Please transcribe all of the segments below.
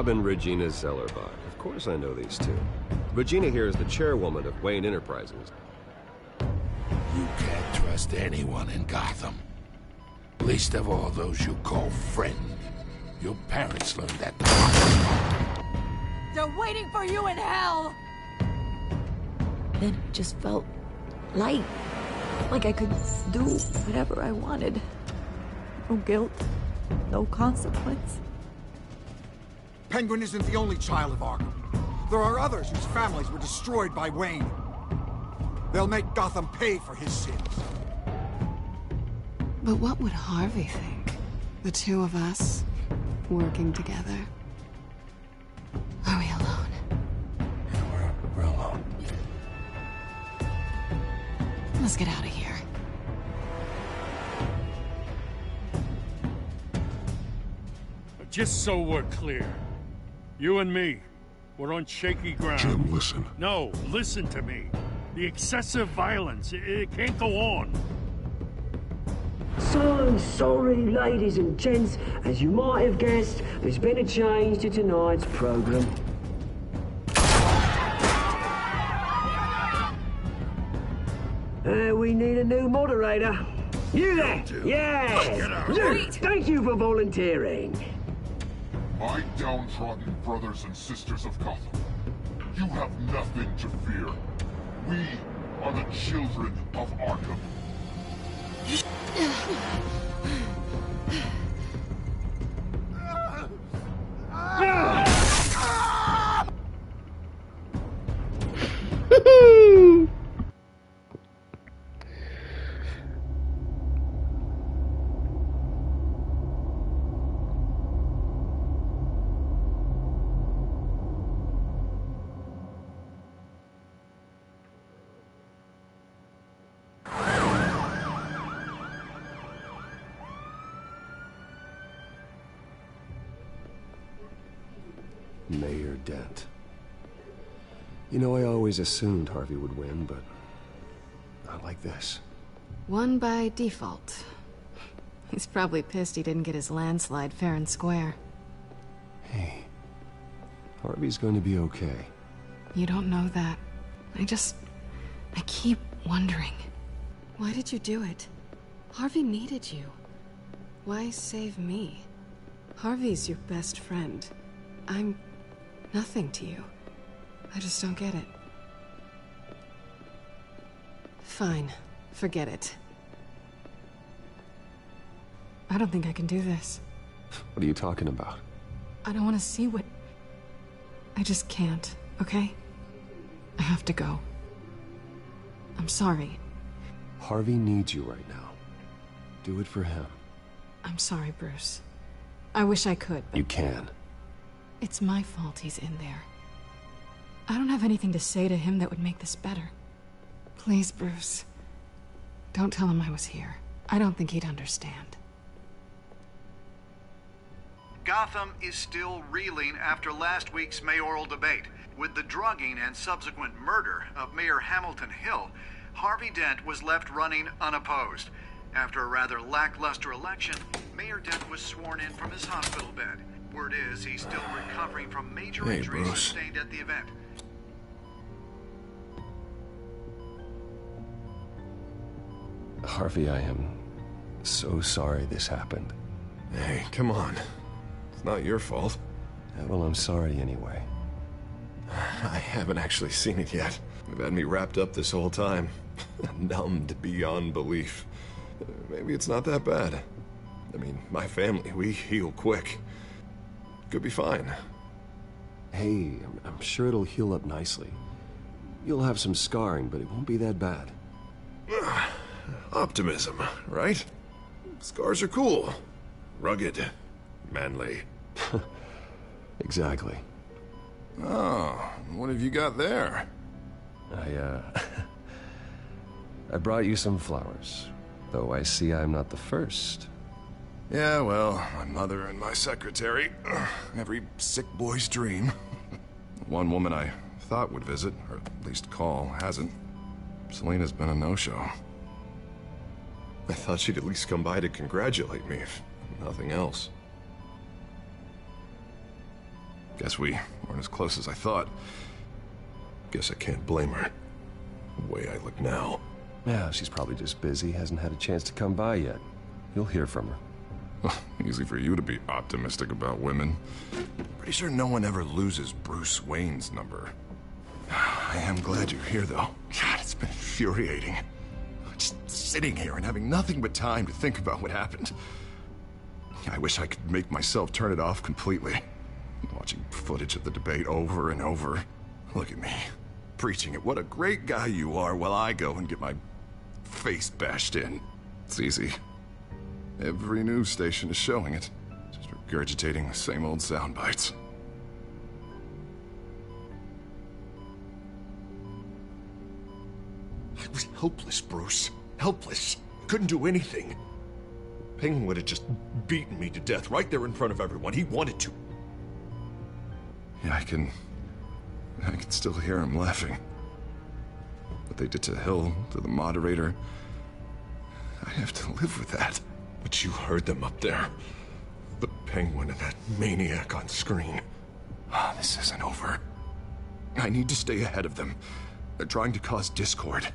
Bob and Regina Zellerbach. Of course I know these two. Regina here is the chairwoman of Wayne Enterprises. You can't trust anyone in Gotham. Least of all those you call friend. Your parents learned that. They're waiting for you in hell! Then it just felt light. Like I could do whatever I wanted. No guilt, no consequence. Penguin isn't the only child of Arkham. There are others whose families were destroyed by Wayne. They'll make Gotham pay for his sins. But what would Harvey think? The two of us, working together. Are we alone? Yeah, we're alone. Let's get out of here. Just so we're clear, you and me, we're on shaky ground. Jim, listen. No, listen to me. The excessive violence, it can't go on. So sorry, ladies and gents. As you might have guessed, there's been a change to tonight's program. We need a new moderator. You there? Yeah! Luke, thank you for volunteering. My downtrodden brothers and sisters of Gotham, you have nothing to fear. We are the children of Arkham. Mayor Dent. You know, I always assumed Harvey would win, but not like this. Won by default. He's probably pissed he didn't get his landslide fair and square. Hey, Harvey's going to be okay. You don't know that. I keep wondering. Why did you do it? Harvey needed you. Why save me? Harvey's your best friend. I'm nothing to you. I just don't get it. Fine. Forget it. I don't think I can do this. What are you talking about? I don't want to see what... I just can't, okay? I have to go. I'm sorry. Harvey needs you right now. Do it for him. I'm sorry, Bruce. I wish I could, but... You can. It's my fault he's in there. I don't have anything to say to him that would make this better. Please, Bruce. Don't tell him I was here. I don't think he'd understand. Gotham is still reeling after last week's mayoral debate. With the drugging and subsequent murder of Mayor Hamilton Hill, Harvey Dent was left running unopposed. After a rather lackluster election, Mayor Dent was sworn in from his hospital bed. Word is he's still recovering from major injuries sustained at the event. Harvey, I am so sorry this happened. Hey, come on. It's not your fault. Yeah, well, I'm sorry anyway. I haven't actually seen it yet. They've had me wrapped up this whole time. Numbed beyond belief. Maybe it's not that bad. I mean, my family, we heal quick. Could be fine. Hey, I'm sure it'll heal up nicely. You'll have some scarring, but it won't be that bad. Optimism, right? Scars are cool. Rugged. Manly. Exactly. Oh, what have you got there? I brought you some flowers. Though I see I'm not the first. Yeah, well, my mother and my secretary. Every sick boy's dream. One woman I thought would visit, or at least call, hasn't. Selena's been a no-show. I thought she'd at least come by to congratulate me, if nothing else. Guess we weren't as close as I thought. Guess I can't blame her. The way I look now. Yeah, she's probably just busy, hasn't had a chance to come by yet. You'll hear from her. Easy for you to be optimistic about women. Pretty sure no one ever loses Bruce Wayne's number. I am glad you're here, though. God, it's been infuriating. Just sitting here and having nothing but time to think about what happened. I wish I could make myself turn it off completely. Watching footage of the debate over and over. Look at me, preaching it. What a great guy you are, while I go and get my face bashed in. It's easy. Every news station is showing it. Just regurgitating the same old sound bites. I was helpless, Bruce. Helpless. Couldn't do anything. Penguin would have just beaten me to death right there in front of everyone. He wanted to. Yeah, I can still hear him laughing. What they did to Hill, to the moderator, I have to live with that. But you heard them up there. The Penguin and that maniac on screen. This isn't over. I need to stay ahead of them. They're trying to cause discord.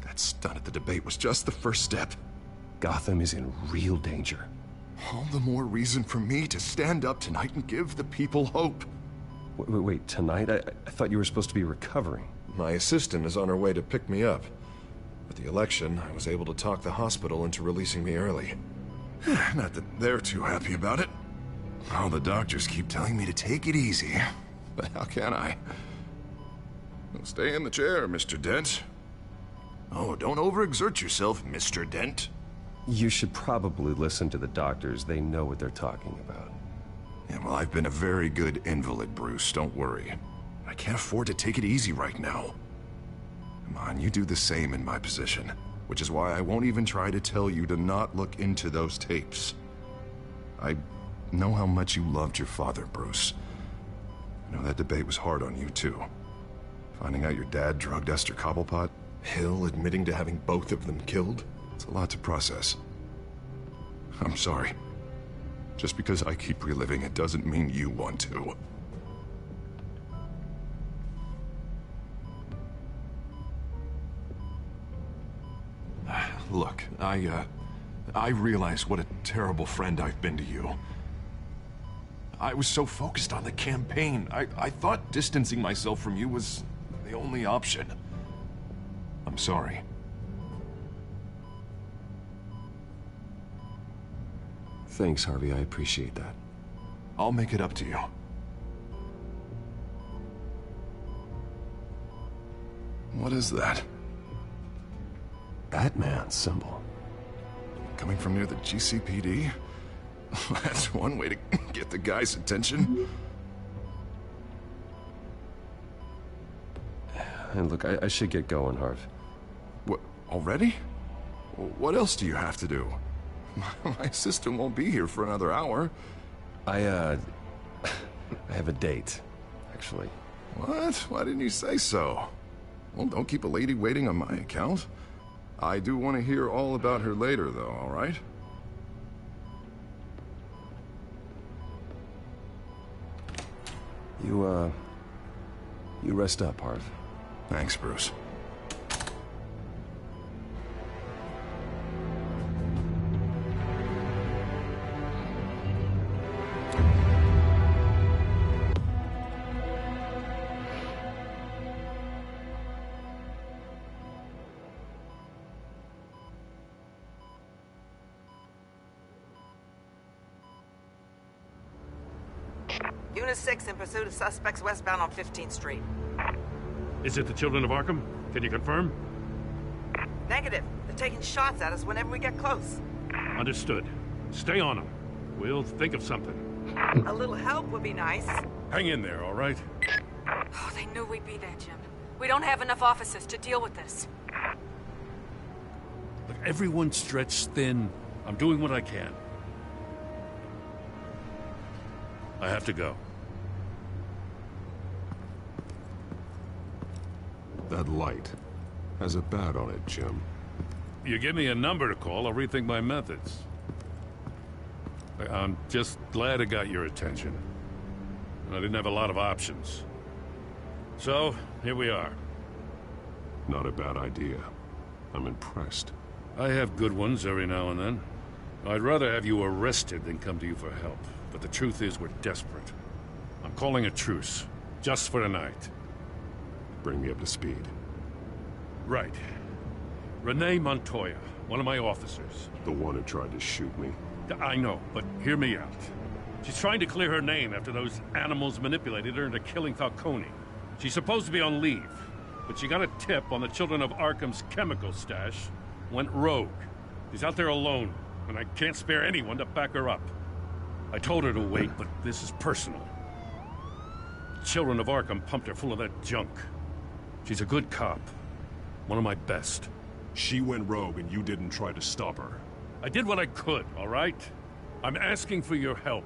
That stunt at the debate was just the first step. Gotham is in real danger. All the more reason for me to stand up tonight and give the people hope. Wait, tonight? I thought you were supposed to be recovering. My assistant is on her way to pick me up. With the election, I was able to talk the hospital into releasing me early. Not that they're too happy about it. All the doctors keep telling me to take it easy. But how can I? Well, stay in the chair, Mr. Dent. Oh, don't overexert yourself, Mr. Dent. You should probably listen to the doctors. They know what they're talking about. Yeah, well, I've been a very good invalid, Bruce. Don't worry. I can't afford to take it easy right now. Come on, you do the same in my position. Which is why I won't even try to tell you to not look into those tapes. I know how much you loved your father, Bruce. I know that debate was hard on you, too. Finding out your dad drugged Esther Cobblepot, Hill admitting to having both of them killed. It's a lot to process. I'm sorry. Just because I keep reliving it doesn't mean you want to. Look, I realize what a terrible friend I've been to you. I was so focused on the campaign. I thought distancing myself from you was the only option. I'm sorry. Thanks, Harvey. I appreciate that. I'll make it up to you. What is that? Batman symbol. Coming from near the GCPD? That's one way to get the guy's attention. And look, I should get going, Harv. What, already? What else do you have to do? My assistant won't be here for another hour. I have a date, actually. What? Why didn't you say so? Well, don't keep a lady waiting on my account. I do want to hear all about her later, though, all right? You rest up, Harv. Thanks, Bruce. Unit 6 in pursuit of suspects westbound on 15th Street. Is it the Children of Arkham? Can you confirm? Negative. They're taking shots at us whenever we get close. Understood. Stay on them. We'll think of something. A little help would be nice. Hang in there, all right? Oh, they knew we'd be there, Jim. We don't have enough officers to deal with this. Look, everyone's stretched thin. I'm doing what I can. I have to go. That light has a bat on it, Jim. You give me a number to call, I'll rethink my methods. I'm just glad it got your attention. I didn't have a lot of options. So, here we are. Not a bad idea. I'm impressed. I have good ones every now and then. I'd rather have you arrested than come to you for help. But the truth is, we're desperate. I'm calling a truce. Just for tonight. Bring me up to speed. Right. Renee Montoya, one of my officers. The one who tried to shoot me. I know, but hear me out. She's trying to clear her name after those animals manipulated her into killing Falcone. She's supposed to be on leave, but she got a tip on the Children of Arkham's chemical stash, went rogue. She's out there alone, and I can't spare anyone to back her up. I told her to wait, but this is personal. Children of Arkham pumped her full of that junk. She's a good cop. One of my best. She went rogue and you didn't try to stop her. I did what I could, all right? I'm asking for your help.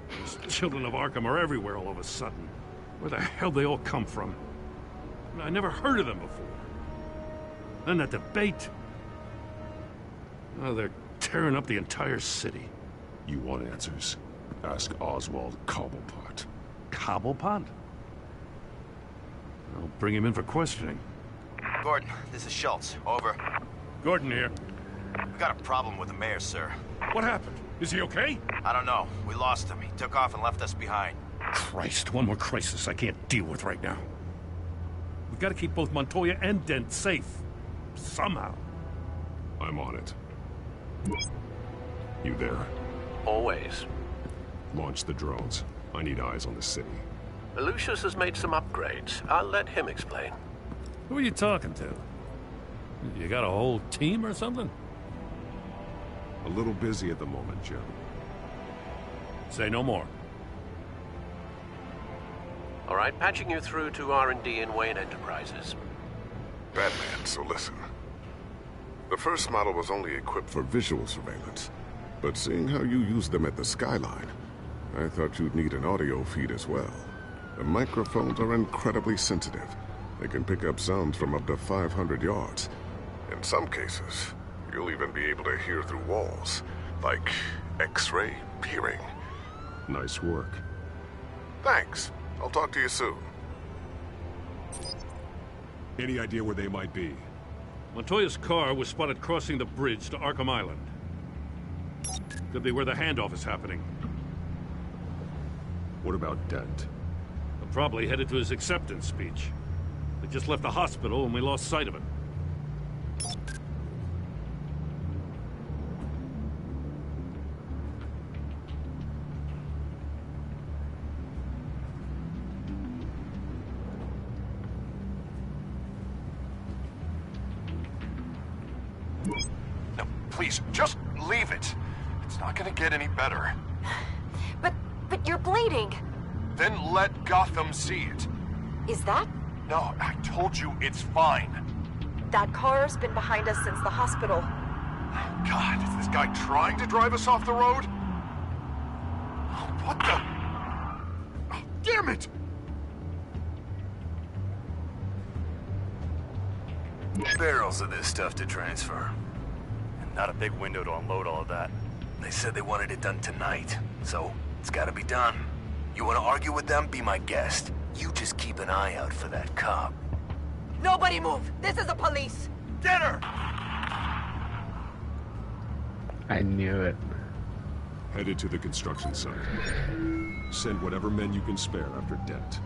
These Children of Arkham are everywhere all of a sudden. Where the hell they all come from? I never heard of them before. Then that debate. Oh, they're tearing up the entire city. You want answers? Ask Oswald Cobblepot. Cobblepot? I'll bring him in for questioning. Gordon, this is Schultz. Over. Gordon here. We got a problem with the mayor, sir. What happened? Is he okay? I don't know. We lost him. He took off and left us behind. Christ, one more crisis I can't deal with right now. We've got to keep both Montoya and Dent safe. Somehow. I'm on it. You there? Always. Launch the drones. I need eyes on the city. Lucius has made some upgrades. I'll let him explain. Who are you talking to? You got a whole team or something? A little busy at the moment, Jim. Say no more. All right, patching you through to R&D in Wayne Enterprises. Batman, so listen. The first model was only equipped for visual surveillance, but seeing how you use them at the Skyline, I thought you'd need an audio feed as well. The microphones are incredibly sensitive. They can pick up sounds from up to 500 yards. In some cases, you'll even be able to hear through walls, like X-ray peering. Nice work. Thanks. I'll talk to you soon. Any idea where they might be? Montoya's car was spotted crossing the bridge to Arkham Island. Could be where the handoff is happening. What about Dent? They're probably headed to his acceptance speech. They just left the hospital and we lost sight of him. No, please, just leave it. It's not gonna get any better. But you're bleeding. Then let Gotham see it. Is that? No, I told you it's fine. That car's been behind us since the hospital. God, is this guy trying to drive us off the road? What the? Damn it! Barrels of this stuff to transfer. And not a big window to unload all of that. They said they wanted it done tonight, so it's gotta be done. You wanna argue with them? Be my guest. You just keep an eye out for that cop. Nobody move! This is the police! Get her! I knew it. Headed to the construction site. Send whatever men you can spare after Dent.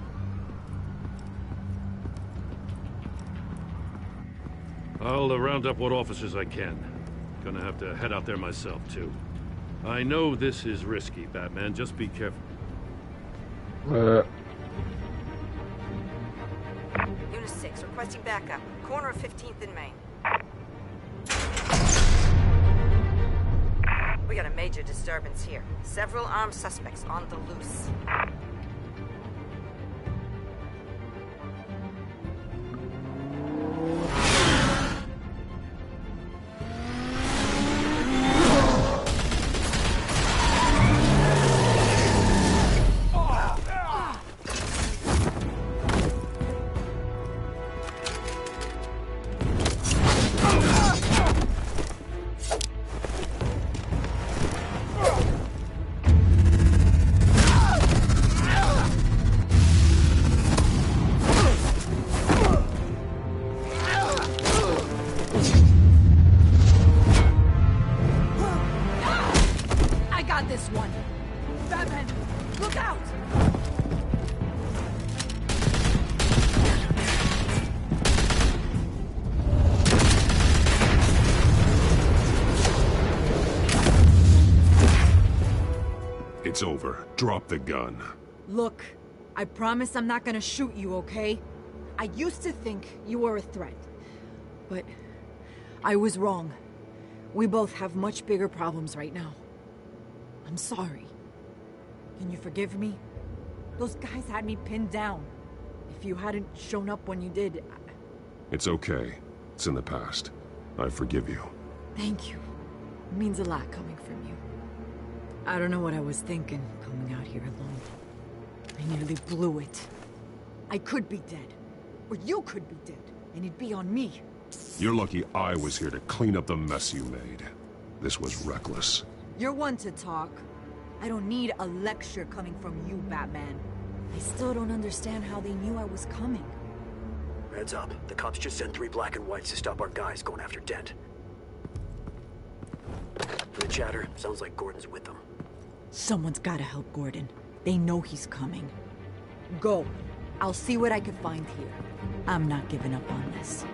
I'll round up what officers I can. Gonna have to head out there myself, too. I know this is risky, Batman. Just be careful. Unit 6, requesting backup. Corner of 15th and Main. We got a major disturbance here. Several armed suspects on the loose. It's over. Drop the gun. Look, I promise I'm not gonna shoot you, okay? I used to think you were a threat. But I was wrong. We both have much bigger problems right now. I'm sorry. Can you forgive me? Those guys had me pinned down. If you hadn't shown up when you did... It's okay. It's in the past. I forgive you. Thank you. It means a lot coming from you. I don't know what I was thinking, coming out here alone. I nearly blew it. I could be dead. Or you could be dead. And it'd be on me. You're lucky I was here to clean up the mess you made. This was reckless. You're one to talk. I don't need a lecture coming from you, Batman. I still don't understand how they knew I was coming. Heads up. The cops just sent 3 black and whites to stop our guys going after Dent. From the chatter, sounds like Gordon's with them. Someone's gotta help Gordon. They know he's coming. Go. I'll see what I can find here. I'm not giving up on this.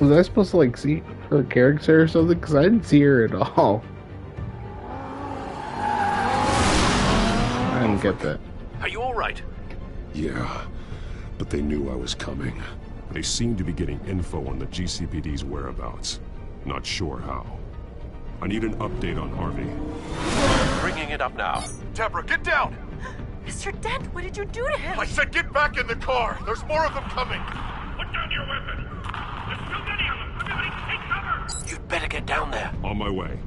Was I supposed to, like, see her character or something? Because I didn't see her at all. I didn't get that. Are you alright? Yeah, but they knew I was coming. They seem to be getting info on the GCPD's whereabouts. Not sure how. I need an update on Harvey. Bringing it up now. Deborah, get down! Mr. Dent, what did you do to him? I said get back in the car! There's more of them coming! Put down your weapon! There's too many of them! Everybody take cover! You'd better get down there. On my way.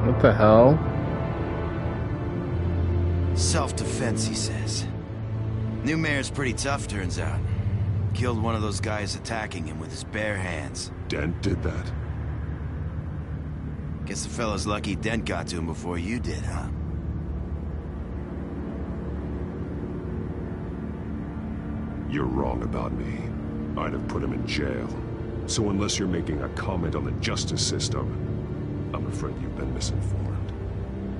What the hell? Self-defense, he says. New mayor's pretty tough, turns out. Killed one of those guys attacking him with his bare hands. Dent did that? Guess the fella's lucky Dent got to him before you did, huh? You're wrong about me. I'd have put him in jail. So unless you're making a comment on the justice system, I'm afraid you've been misinformed.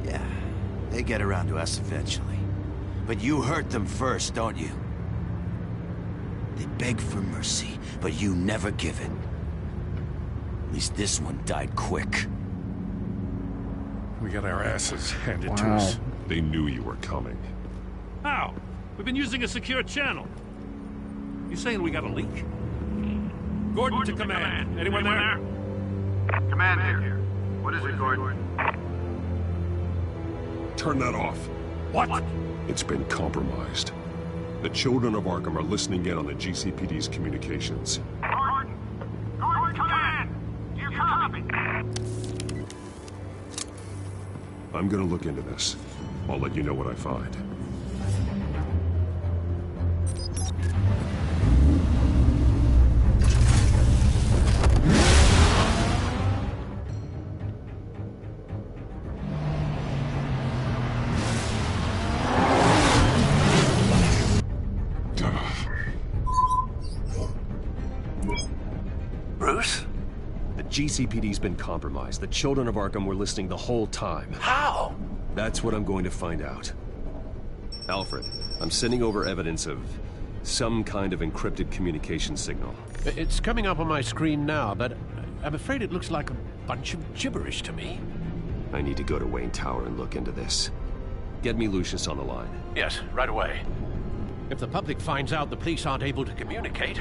Yeah, they get around to us eventually. But you hurt them first, don't you? They beg for mercy, but you never give it. At least this one died quick. We got our asses handed to us. They knew you were coming. How? We've been using a secure channel. You saying we got a leak? Gordon to command. Anyone there? Command here. What is it, Gordon? Turn that off. What? It's been compromised. The children of Arkham are listening in on the GCPD's communications. Gordon! Gordon, command! Do you copy? I'm gonna look into this. I'll let you know what I find. Bruce? The GCPD's been compromised. The children of Arkham were listening the whole time. How? That's what I'm going to find out. Alfred, I'm sending over evidence of some kind of encrypted communication signal. It's coming up on my screen now, but I'm afraid it looks like a bunch of gibberish to me. I need to go to Wayne Tower and look into this. Get me Lucius on the line. Yes, right away. If the public finds out the police aren't able to communicate...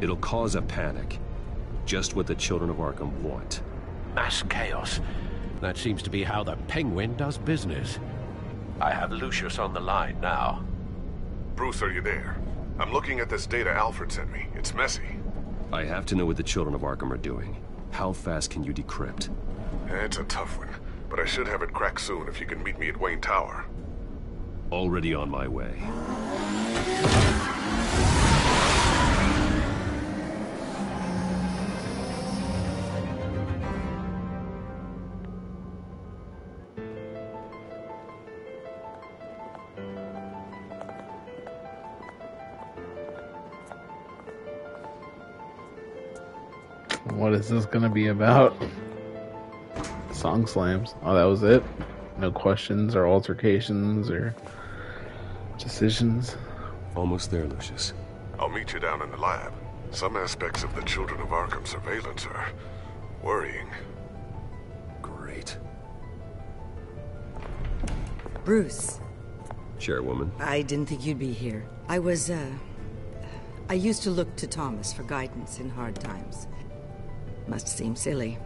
It'll cause a panic. Just what the children of Arkham want. Mass chaos. That seems to be how the Penguin does business. I have Lucius on the line now. Bruce, are you there? I'm looking at this data Alfred sent me. It's messy. I have to know what the children of Arkham are doing. How fast can you decrypt? It's a tough one, but I should have it cracked soon if you can meet me at Wayne Tower. Already on my way. What is this gonna be about? Song slams. Oh, that was it? No questions or altercations or decisions? Almost there, Lucius. I'll meet you down in the lab. Some aspects of the Children of Arkham surveillance are worrying. Great. Bruce. Chairwoman. I didn't think you'd be here. I used to look to Thomas for guidance in hard times. Must seem silly.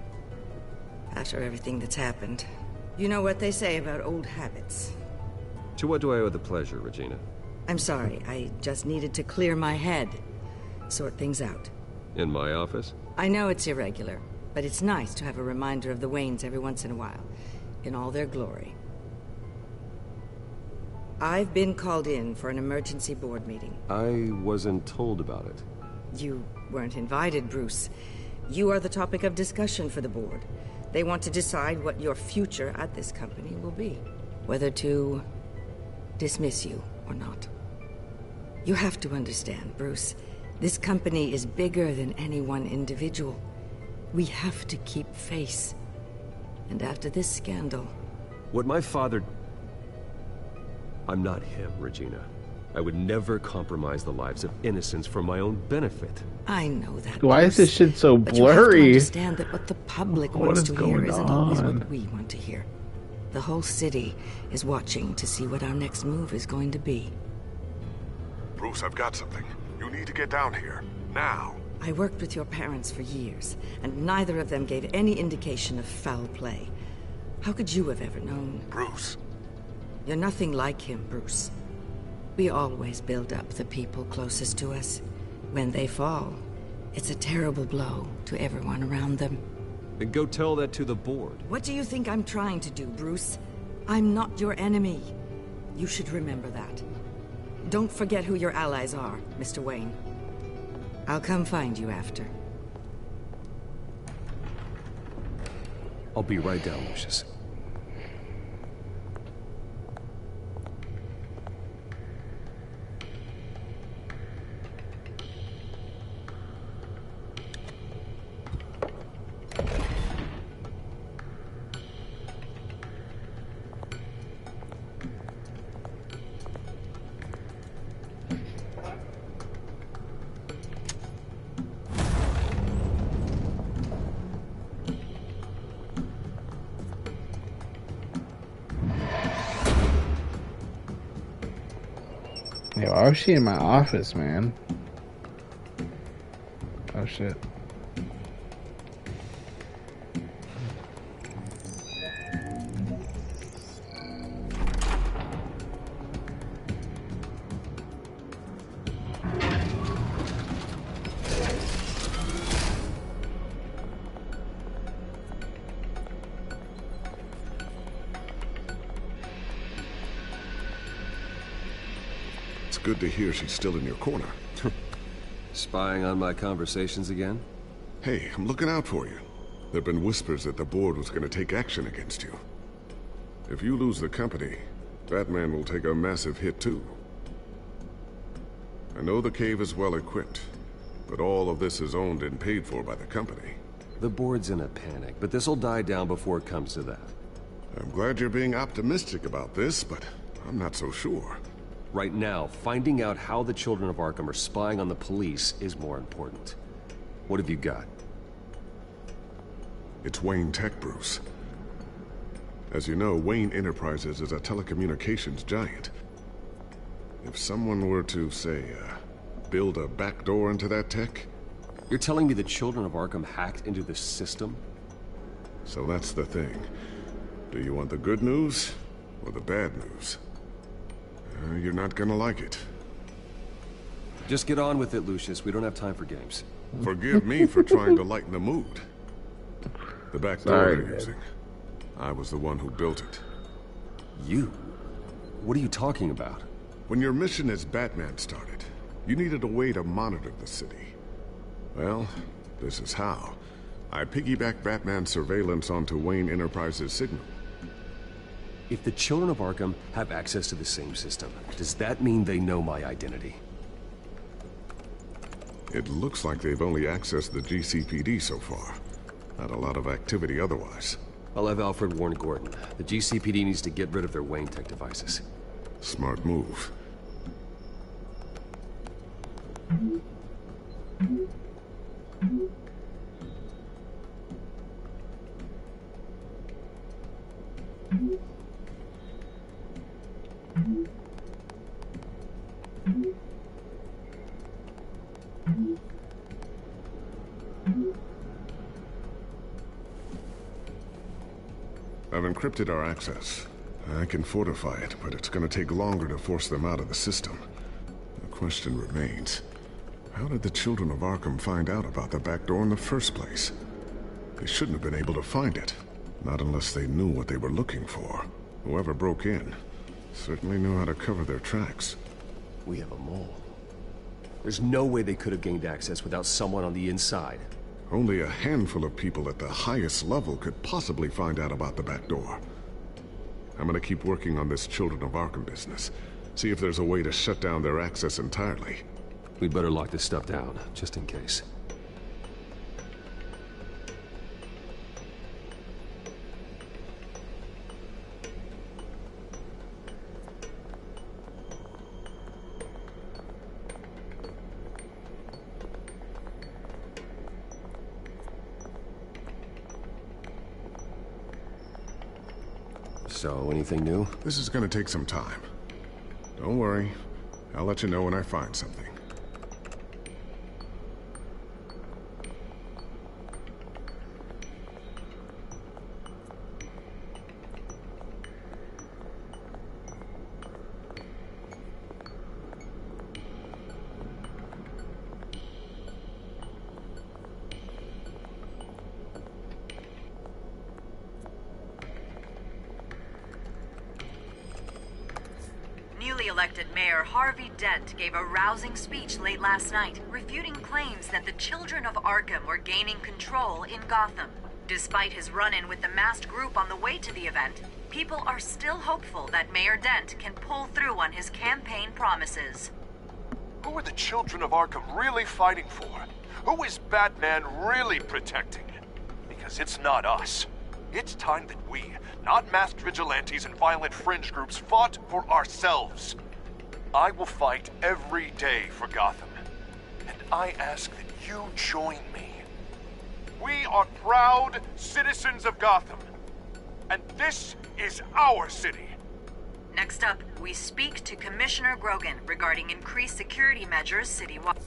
After everything that's happened. You know what they say about old habits. To what do I owe the pleasure, Regina? I'm sorry, I just needed to clear my head. Sort things out. In my office? I know it's irregular, but it's nice to have a reminder of the Waynes every once in a while. In all their glory. I've been called in for an emergency board meeting. I wasn't told about it. You weren't invited, Bruce. You are the topic of discussion for the board. They want to decide what your future at this company will be. Whether to dismiss you or not. You have to understand, Bruce. This company is bigger than any one individual. We have to keep face. And after this scandal... What my father... I'm not him, Regina. I would never compromise the lives of innocents for my own benefit. I know that. Why is this shit so but you have to blurry? understand that what the public What wants is to going hear isn't always on? what we want to hear. The whole city is watching to see what our next move is going to be. Bruce, I've got something. You need to get down here. Now. I worked with your parents for years, and neither of them gave any indication of foul play. How could you have ever known? Bruce. You're nothing like him, Bruce. We always build up the people closest to us. When they fall, it's a terrible blow to everyone around them. Then go tell that to the board. What do you think I'm trying to do, Bruce? I'm not your enemy. You should remember that. Don't forget who your allies are, Mr. Wayne. I'll come find you after. I'll be right down, Lucius. Yeah, why was she in my office, man? Oh shit. Good to hear she's still in your corner. Spying on my conversations again? Hey, I'm looking out for you. There've been whispers that the board was going to take action against you. If you lose the company, Batman will take a massive hit too. I know the cave is well equipped, but all of this is owned and paid for by the company. The board's in a panic, but this'll die down before it comes to that. I'm glad you're being optimistic about this, but I'm not so sure. Right now, finding out how the Children of Arkham are spying on the police is more important. What have you got? It's Wayne Tech, Bruce. As you know, Wayne Enterprises is a telecommunications giant. If someone were to, say, build a backdoor into that tech... You're telling me the Children of Arkham hacked into the system? So that's the thing. Do you want the good news or the bad news? You're not gonna like it. Just get on with it, Lucius. We don't have time for games. Forgive me for trying to lighten the mood. The back door they're using. I was the one who built it. You? What are you talking about? When your mission as Batman started, you needed a way to monitor the city. Well, this is how. I piggybacked Batman's surveillance onto Wayne Enterprises' signal. If the Children of Arkham have access to the same system, does that mean they know my identity? It looks like they've only accessed the GCPD so far. Not a lot of activity otherwise. I'll have Alfred warn Gordon. The GCPD needs to get rid of their Wayne Tech devices. Smart move. I've encrypted our access. I can fortify it, but it's gonna take longer to force them out of the system. The question remains, how did the children of Arkham find out about the back door in the first place? They shouldn't have been able to find it. Not unless they knew what they were looking for. Whoever broke in certainly knew how to cover their tracks. We have a mole. There's no way they could have gained access without someone on the inside. Only a handful of people at the highest level could possibly find out about the back door. I'm gonna keep working on this Children of Arkham business. See if there's a way to shut down their access entirely. We'd better lock this stuff down, just in case. So, anything new? This is gonna take some time. Don't worry. I'll let you know when I find something. Newly elected Mayor Harvey Dent gave a rousing speech late last night, refuting claims that the children of Arkham were gaining control in Gotham. Despite his run-in with the masked group on the way to the event, people are still hopeful that Mayor Dent can pull through on his campaign promises. Who are the children of Arkham really fighting for? Who is Batman really protecting? Because it's not us. It's time that we, not masked vigilantes and violent fringe groups, fought for ourselves. I will fight every day for Gotham. And I ask that you join me. We are proud citizens of Gotham. And this is our city. Next up, we speak to Commissioner Grogan regarding increased security measures citywide.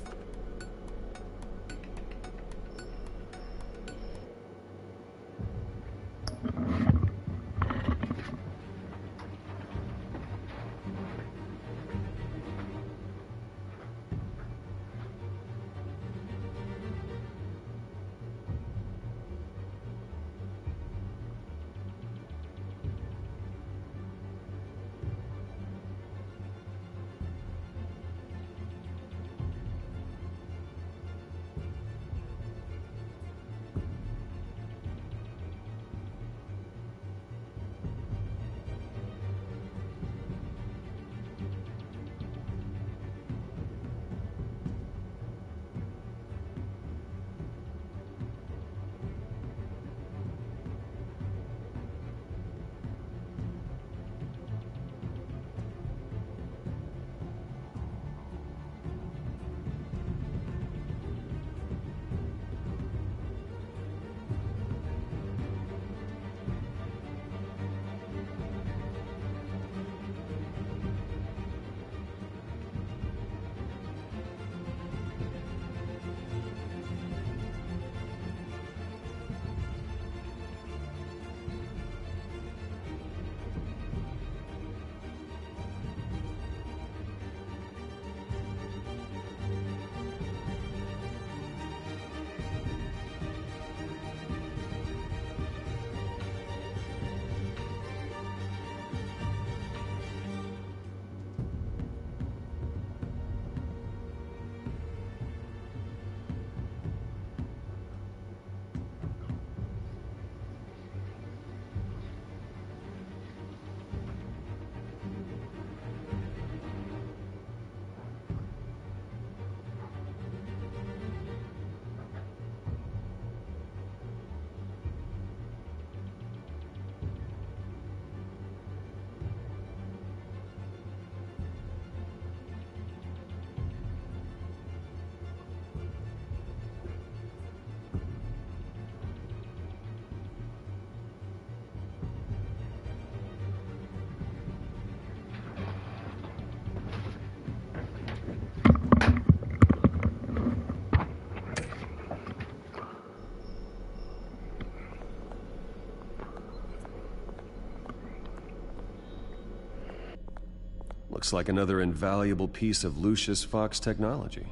Looks like another invaluable piece of Lucius Fox technology.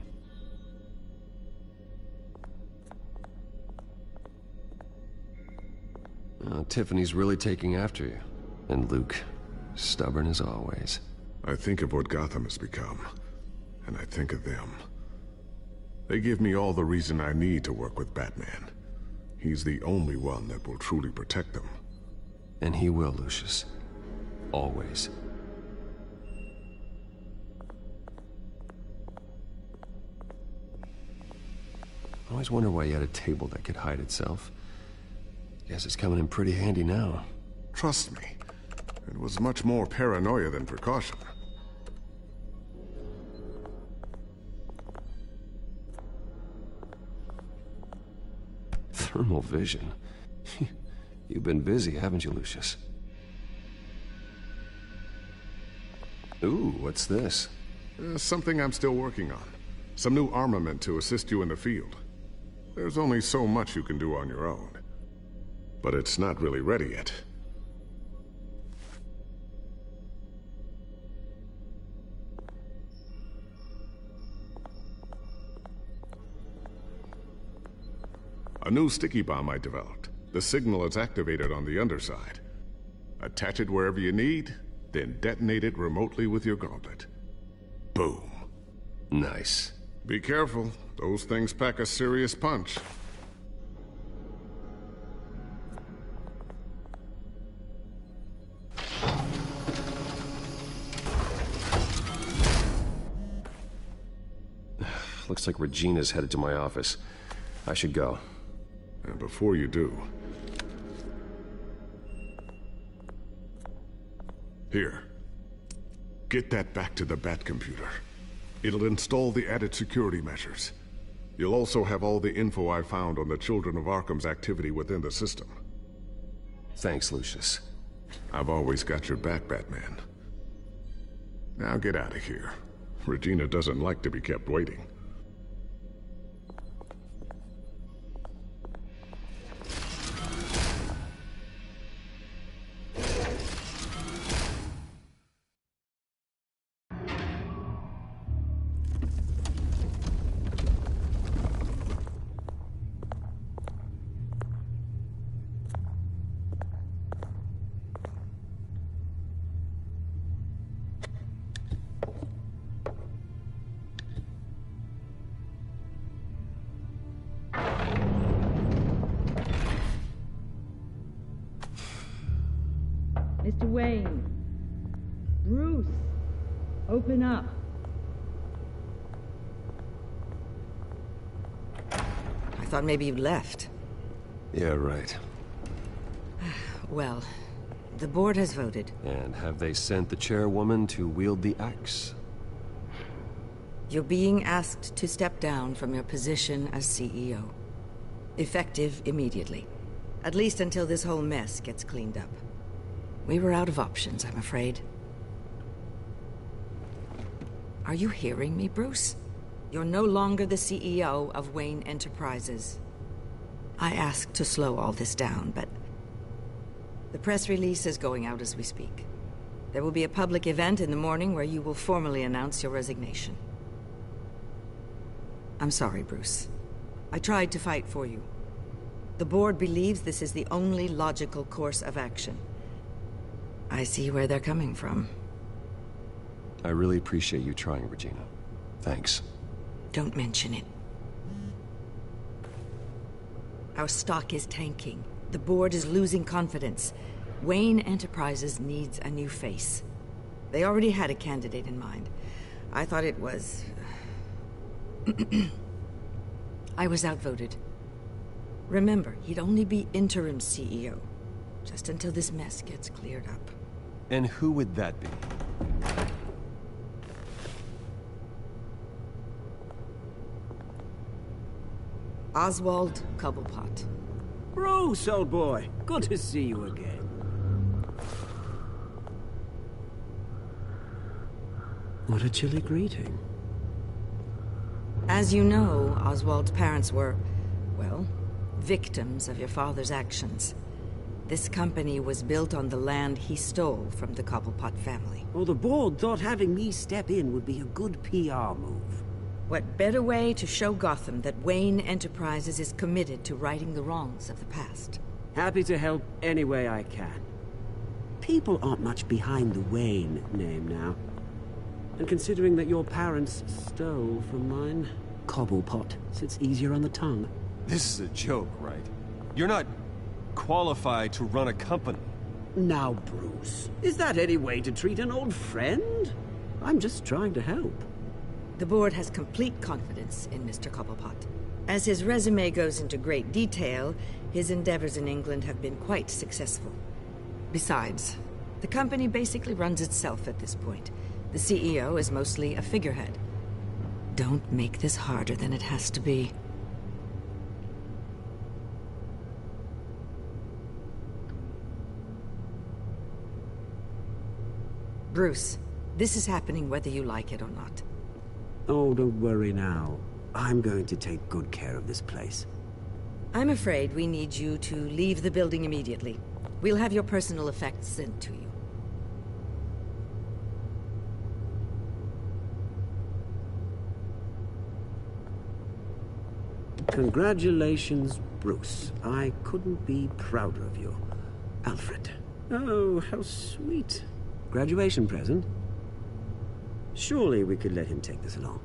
Tiffany's really taking after you. And Luke, stubborn as always. I think of what Gotham has become, and I think of them. They give me all the reason I need to work with Batman. He's the only one that will truly protect them. And he will, Lucius. Always. I always wonder why he had a table that could hide itself. Guess it's coming in pretty handy now. Trust me, it was much more paranoia than precaution. Thermal vision. You've been busy, haven't you, Lucius? Ooh, what's this? Something I'm still working on. Some new armament to assist you in the field. There's only so much you can do on your own. But it's not really ready yet. A new sticky bomb I developed. The signal is activated on the underside. Attach it wherever you need, then detonate it remotely with your gauntlet. Boom. Nice. Be careful. Those things pack a serious punch. Looks like Regina's headed to my office. I should go. And before you do... Here. Get that back to the Bat computer. It'll install the added security measures. You'll also have all the info I found on the Children of Arkham's activity within the system. Thanks, Lucius. I've always got your back, Batman. Now get out of here. Regina doesn't like to be kept waiting. Mr. Wayne. Bruce. Open up. I thought maybe you'd left. Yeah, right. Well, the board has voted. And have they sent the chairwoman to wield the axe? You're being asked to step down from your position as CEO. Effective immediately. At least until this whole mess gets cleaned up. We were out of options, I'm afraid. Are you hearing me, Bruce? You're no longer the CEO of Wayne Enterprises. I asked to slow all this down, but... the press release is going out as we speak. There will be a public event in the morning where you will formally announce your resignation. I'm sorry, Bruce. I tried to fight for you. The board believes this is the only logical course of action. I see where they're coming from. I really appreciate you trying, Regina. Thanks. Don't mention it. Our stock is tanking. The board is losing confidence. Wayne Enterprises needs a new face. They already had a candidate in mind. I thought it was... I was outvoted. Remember, he'd only be interim CEO. Just until this mess gets cleared up. And who would that be? Oswald Cobblepot. Bruce, old boy. Good to see you again. What a chilly greeting. As you know, Oswald's parents were, well, victims of your father's actions. This company was built on the land he stole from the Cobblepot family. Well, the board thought having me step in would be a good PR move. What better way to show Gotham that Wayne Enterprises is committed to righting the wrongs of the past? Happy to help any way I can. People aren't much behind the Wayne name now. And considering that your parents stole from mine, Cobblepot sits easier on the tongue. This is a joke, right? You're not qualified to run a company. Now, Bruce, is that any way to treat an old friend? I'm just trying to help. The board has complete confidence in Mr. Cobblepot. As his resume goes into great detail, his endeavors in England have been quite successful. Besides, the company basically runs itself at this point. The CEO is mostly a figurehead. Don't make this harder than it has to be. Bruce, this is happening whether you like it or not. Oh, don't worry now. I'm going to take good care of this place. I'm afraid we need you to leave the building immediately. We'll have your personal effects sent to you. Congratulations, Bruce. I couldn't be prouder of you. Alfred. Oh, how sweet. Graduation present? Surely we could let him take this along.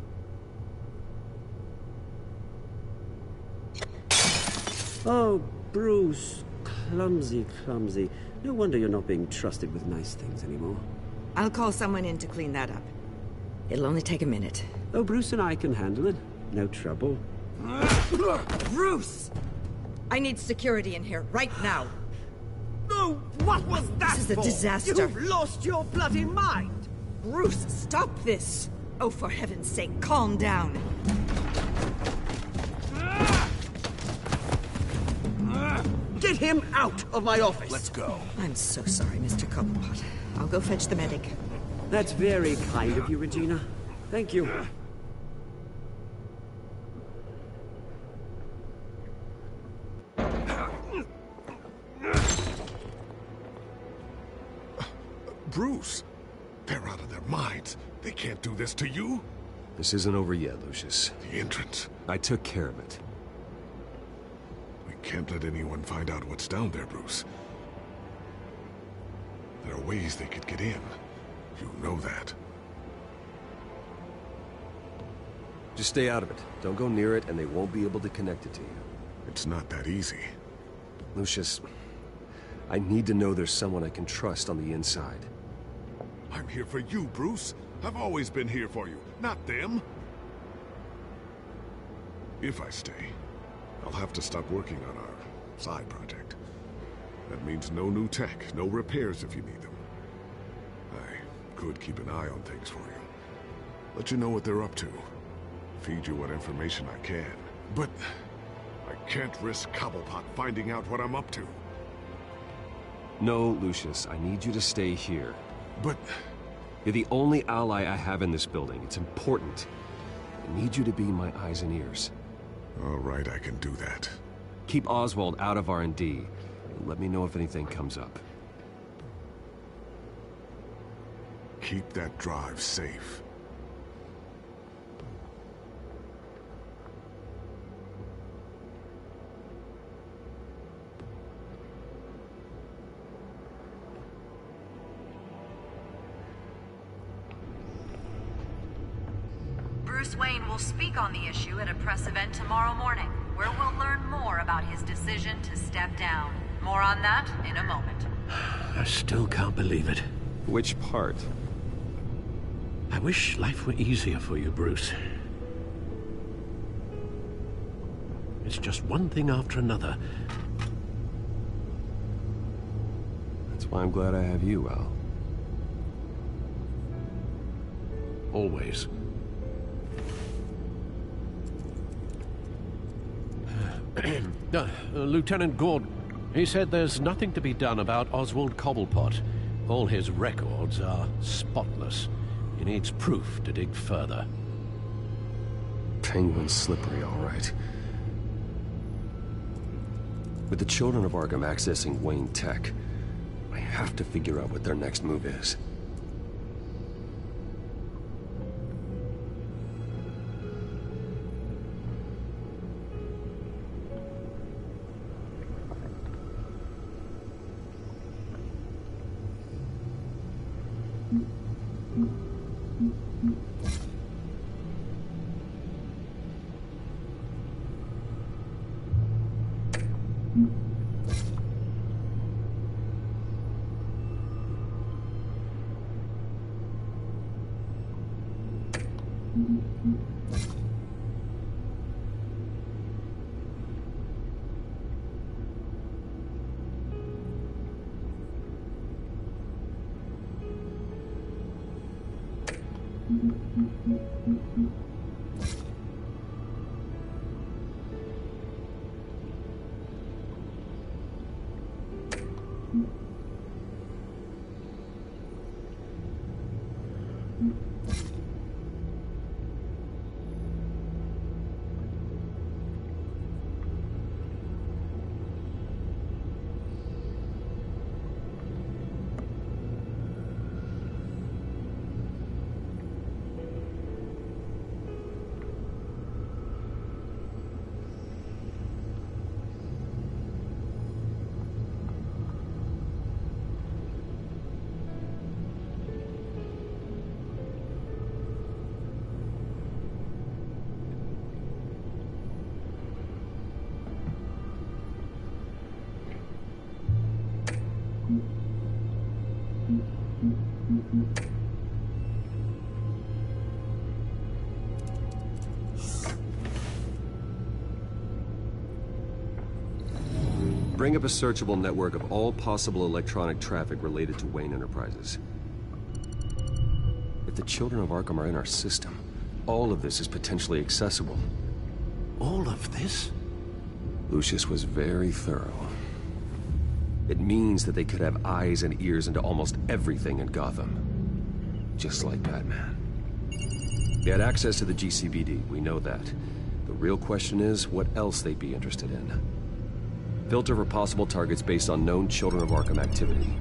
Oh, Bruce. Clumsy, clumsy. No wonder you're not being trusted with nice things anymore. I'll call someone in to clean that up. It'll only take a minute. Oh, Bruce and I can handle it. No trouble. Bruce! I need security in here, right now. No, what was that This is a for? disaster. You've lost your bloody mind! Bruce, stop this! Oh, for heaven's sake, calm down. Get him out of my office! Let's go. I'm so sorry, Mr. Cobblepot. I'll go fetch the medic. That's very kind of you, Regina. Thank you. Bruce, they're out of their minds. They can't do this to you. This isn't over yet, Lucius. The entrance. I took care of it. We can't let anyone find out what's down there, Bruce. There are ways they could get in. You know that. Just stay out of it. Don't go near it, and they won't be able to connect it to you. It's not that easy. Lucius, I need to know there's someone I can trust on the inside. I'm here for you, Bruce. I've always been here for you, not them. If I stay, I'll have to stop working on our side project. That means no new tech, no repairs if you need them. I could keep an eye on things for you. Let you know what they're up to. Feed you what information I can. But I can't risk Cobblepot finding out what I'm up to. No, Lucius, I need you to stay here. But... You're the only ally I have in this building. It's important. I need you to be my eyes and ears. All right, I can do that. Keep Oswald out of R&D. And let me know if anything comes up. Keep that drive safe. Bruce Wayne will speak on the issue at a press event tomorrow morning, where we'll learn more about his decision to step down. More on that in a moment. I still can't believe it. Which part? I wish life were easier for you, Bruce. It's just one thing after another. That's why I'm glad I have you, Al. Always. Lieutenant Gordon, he said there's nothing to be done about Oswald Cobblepot. All his records are spotless. He needs proof to dig further. Penguin's slippery, all right. With the children of Arkham accessing Wayne Tech, I have to figure out what their next move is. Bring up a searchable network of all possible electronic traffic related to Wayne Enterprises. If the children of Arkham are in our system, all of this is potentially accessible. All of this? Lucius was very thorough. It means that they could have eyes and ears into almost everything in Gotham. Just like Batman. They had access to the GCPD, we know that. The real question is, what else they'd be interested in. Filter for possible targets based on known Children of Arkham activity.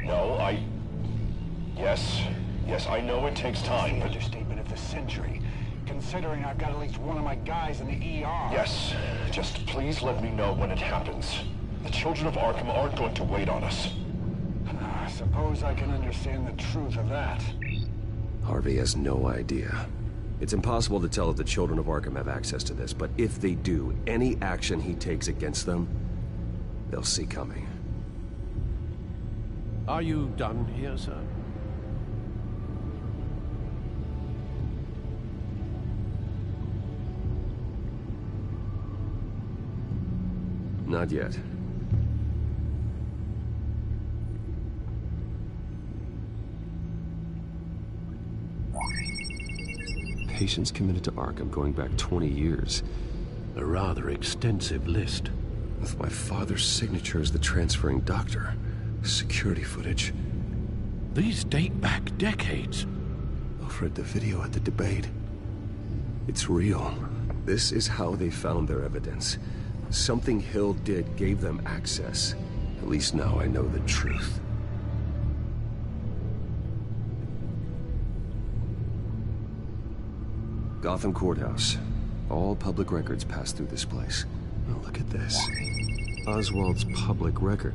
No, Yes, I know it takes time, but... Understatement of the century, considering I've got at least one of my guys in the ER. Yes, just please let me know when it happens. The Children of Arkham aren't going to wait on us. I suppose I can understand the truth of that. Harvey has no idea. It's impossible to tell if the Children of Arkham have access to this, but if they do, any action he takes against them, they'll see coming. Are you done here, sir? Not yet. Patients committed to Arkham going back 20 years. A rather extensive list. With my father's signature as the transferring doctor. Security footage. These date back decades. Alfred, the video at the debate. It's real. This is how they found their evidence. Something Hill did gave them access. At least now I know the truth. Gotham Courthouse. All public records pass through this place. Oh, look at this. Oswald's public record.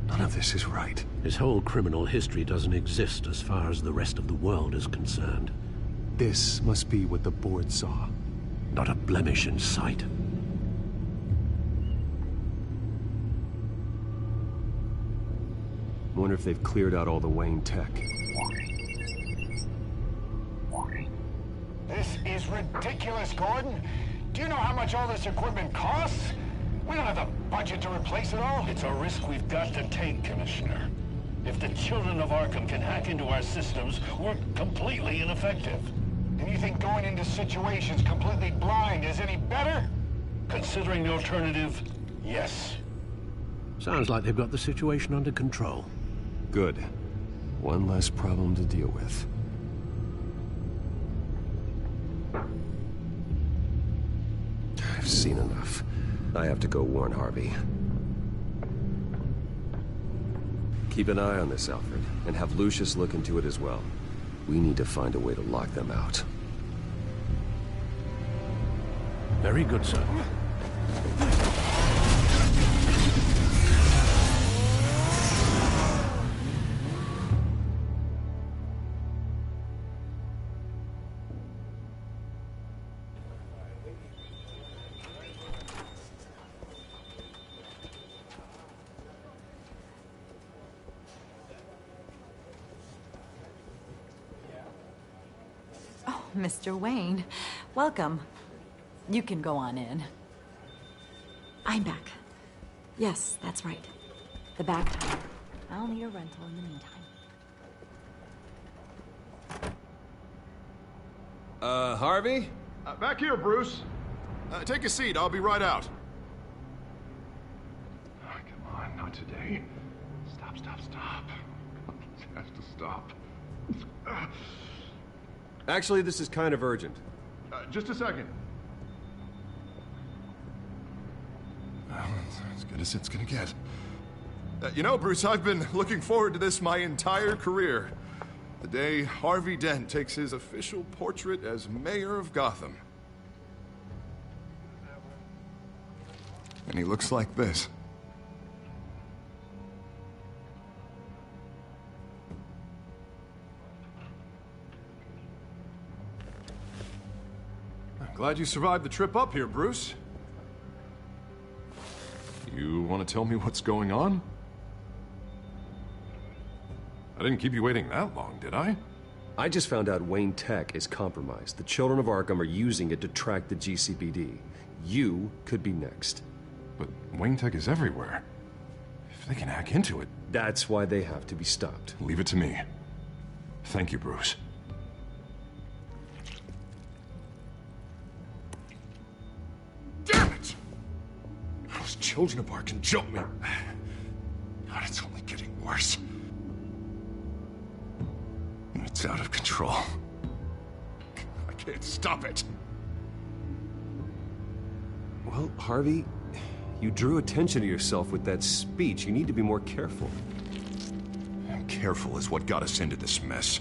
None of this is right. His whole criminal history doesn't exist as far as the rest of the world is concerned. This must be what the board saw. Not a blemish in sight. Wonder if they've cleared out all the Wayne tech. This is ridiculous, Gordon. Do you know how much all this equipment costs? We don't have the budget to replace it all. It's a risk we've got to take, Commissioner. If the Children of Arkham can hack into our systems, we're completely ineffective. And you think going into situations completely blind is any better? Considering the alternative, yes. Sounds like they've got the situation under control. Good. One less problem to deal with. I've seen enough. I have to go warn Harvey. Keep an eye on this, Alfred, and have Lucius look into it as well. We need to find a way to lock them out. Very good, sir. Mr. Wayne, welcome. You can go on in. I'm back. Yes, that's right. The back time. I'll need a rental in the meantime. Harvey? Back here, Bruce. Take a seat. I'll be right out. Oh, come on, not today. Stop. It has to stop. Actually, this is kind of urgent. Just a second. Well, as good as it's gonna get. You know, Bruce, I've been looking forward to this my entire career. The day Harvey Dent takes his official portrait as mayor of Gotham. And he looks like this. Glad you survived the trip up here, Bruce. You want to tell me what's going on? I didn't keep you waiting that long, did I? I just found out Wayne Tech is compromised. The children of Arkham are using it to track the GCPD. You could be next. But Wayne Tech is everywhere. If they can hack into it... That's why they have to be stopped. Leave it to me. Thank you, Bruce. Damn it! Those children of Arkham jumped me. God, it's only getting worse. It's out of control. I can't stop it. Well, Harvey, you drew attention to yourself with that speech. You need to be more careful. Careful is what got us into this mess.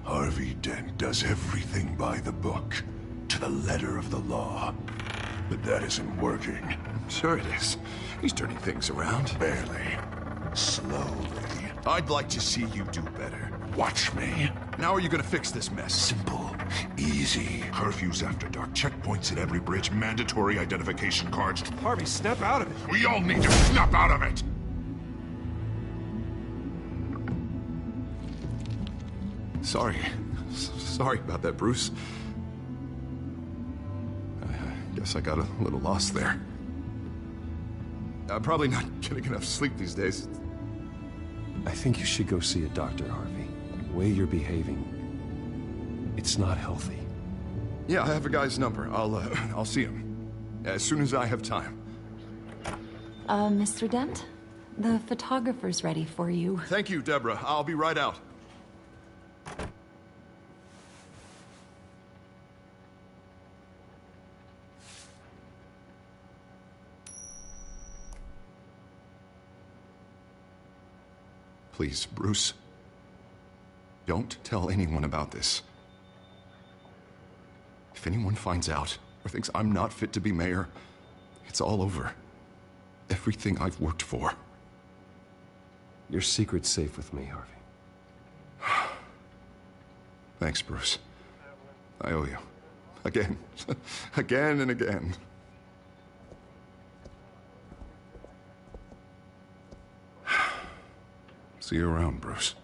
Harvey Dent does everything by the book, to the letter of the law. But that isn't working. Sure it is. He's turning things around. Barely. Slowly. I'd like to see you do better. Watch me. Now are you gonna fix this mess? Simple. Easy. Curfews after dark. Checkpoints at every bridge. Mandatory identification cards. Harvey, snap out of it. We all need to snap out of it! Sorry. Sorry about that, Bruce. I guess I got a little lost there. I'm probably not getting enough sleep these days. I think you should go see a doctor, Harvey. The way you're behaving, it's not healthy. Yeah, I have a guy's number. I'll see him as soon as I have time. Mr. Dent? The photographer's ready for you. Thank you, Deborah. I'll be right out. Please, Bruce. Don't tell anyone about this. If anyone finds out or thinks I'm not fit to be mayor, it's all over. Everything I've worked for. Your secret's safe with me, Harvey. Thanks, Bruce. I owe you. Again. Again and again. See you around, Bruce.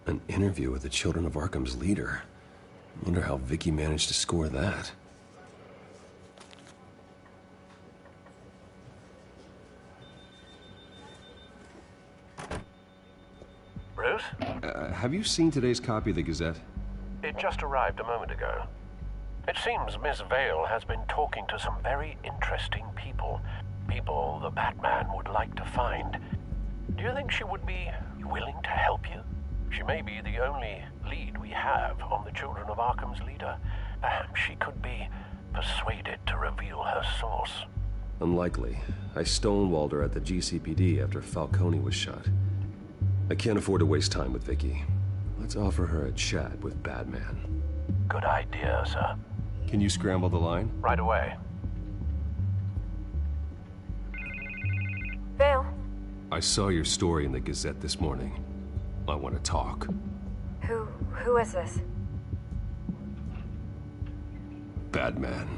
An interview with the Children of Arkham's leader. Wonder how Vicky managed to score that. have you seen today's copy of the Gazette? It just arrived a moment ago. It seems Miss Vale has been talking to some very interesting people. People the Batman would like to find. Do you think she would be willing to help you? She may be the only lead we have on the Children of Arkham's leader. Perhaps she could be persuaded to reveal her source. Unlikely. I stonewalled her at the GCPD after Falcone was shot. I can't afford to waste time with Vicky. Let's offer her a chat with Batman. Good idea, sir. Can you scramble the line? Right away. Vale. I saw your story in the Gazette this morning. I want to talk. Who is this? Batman.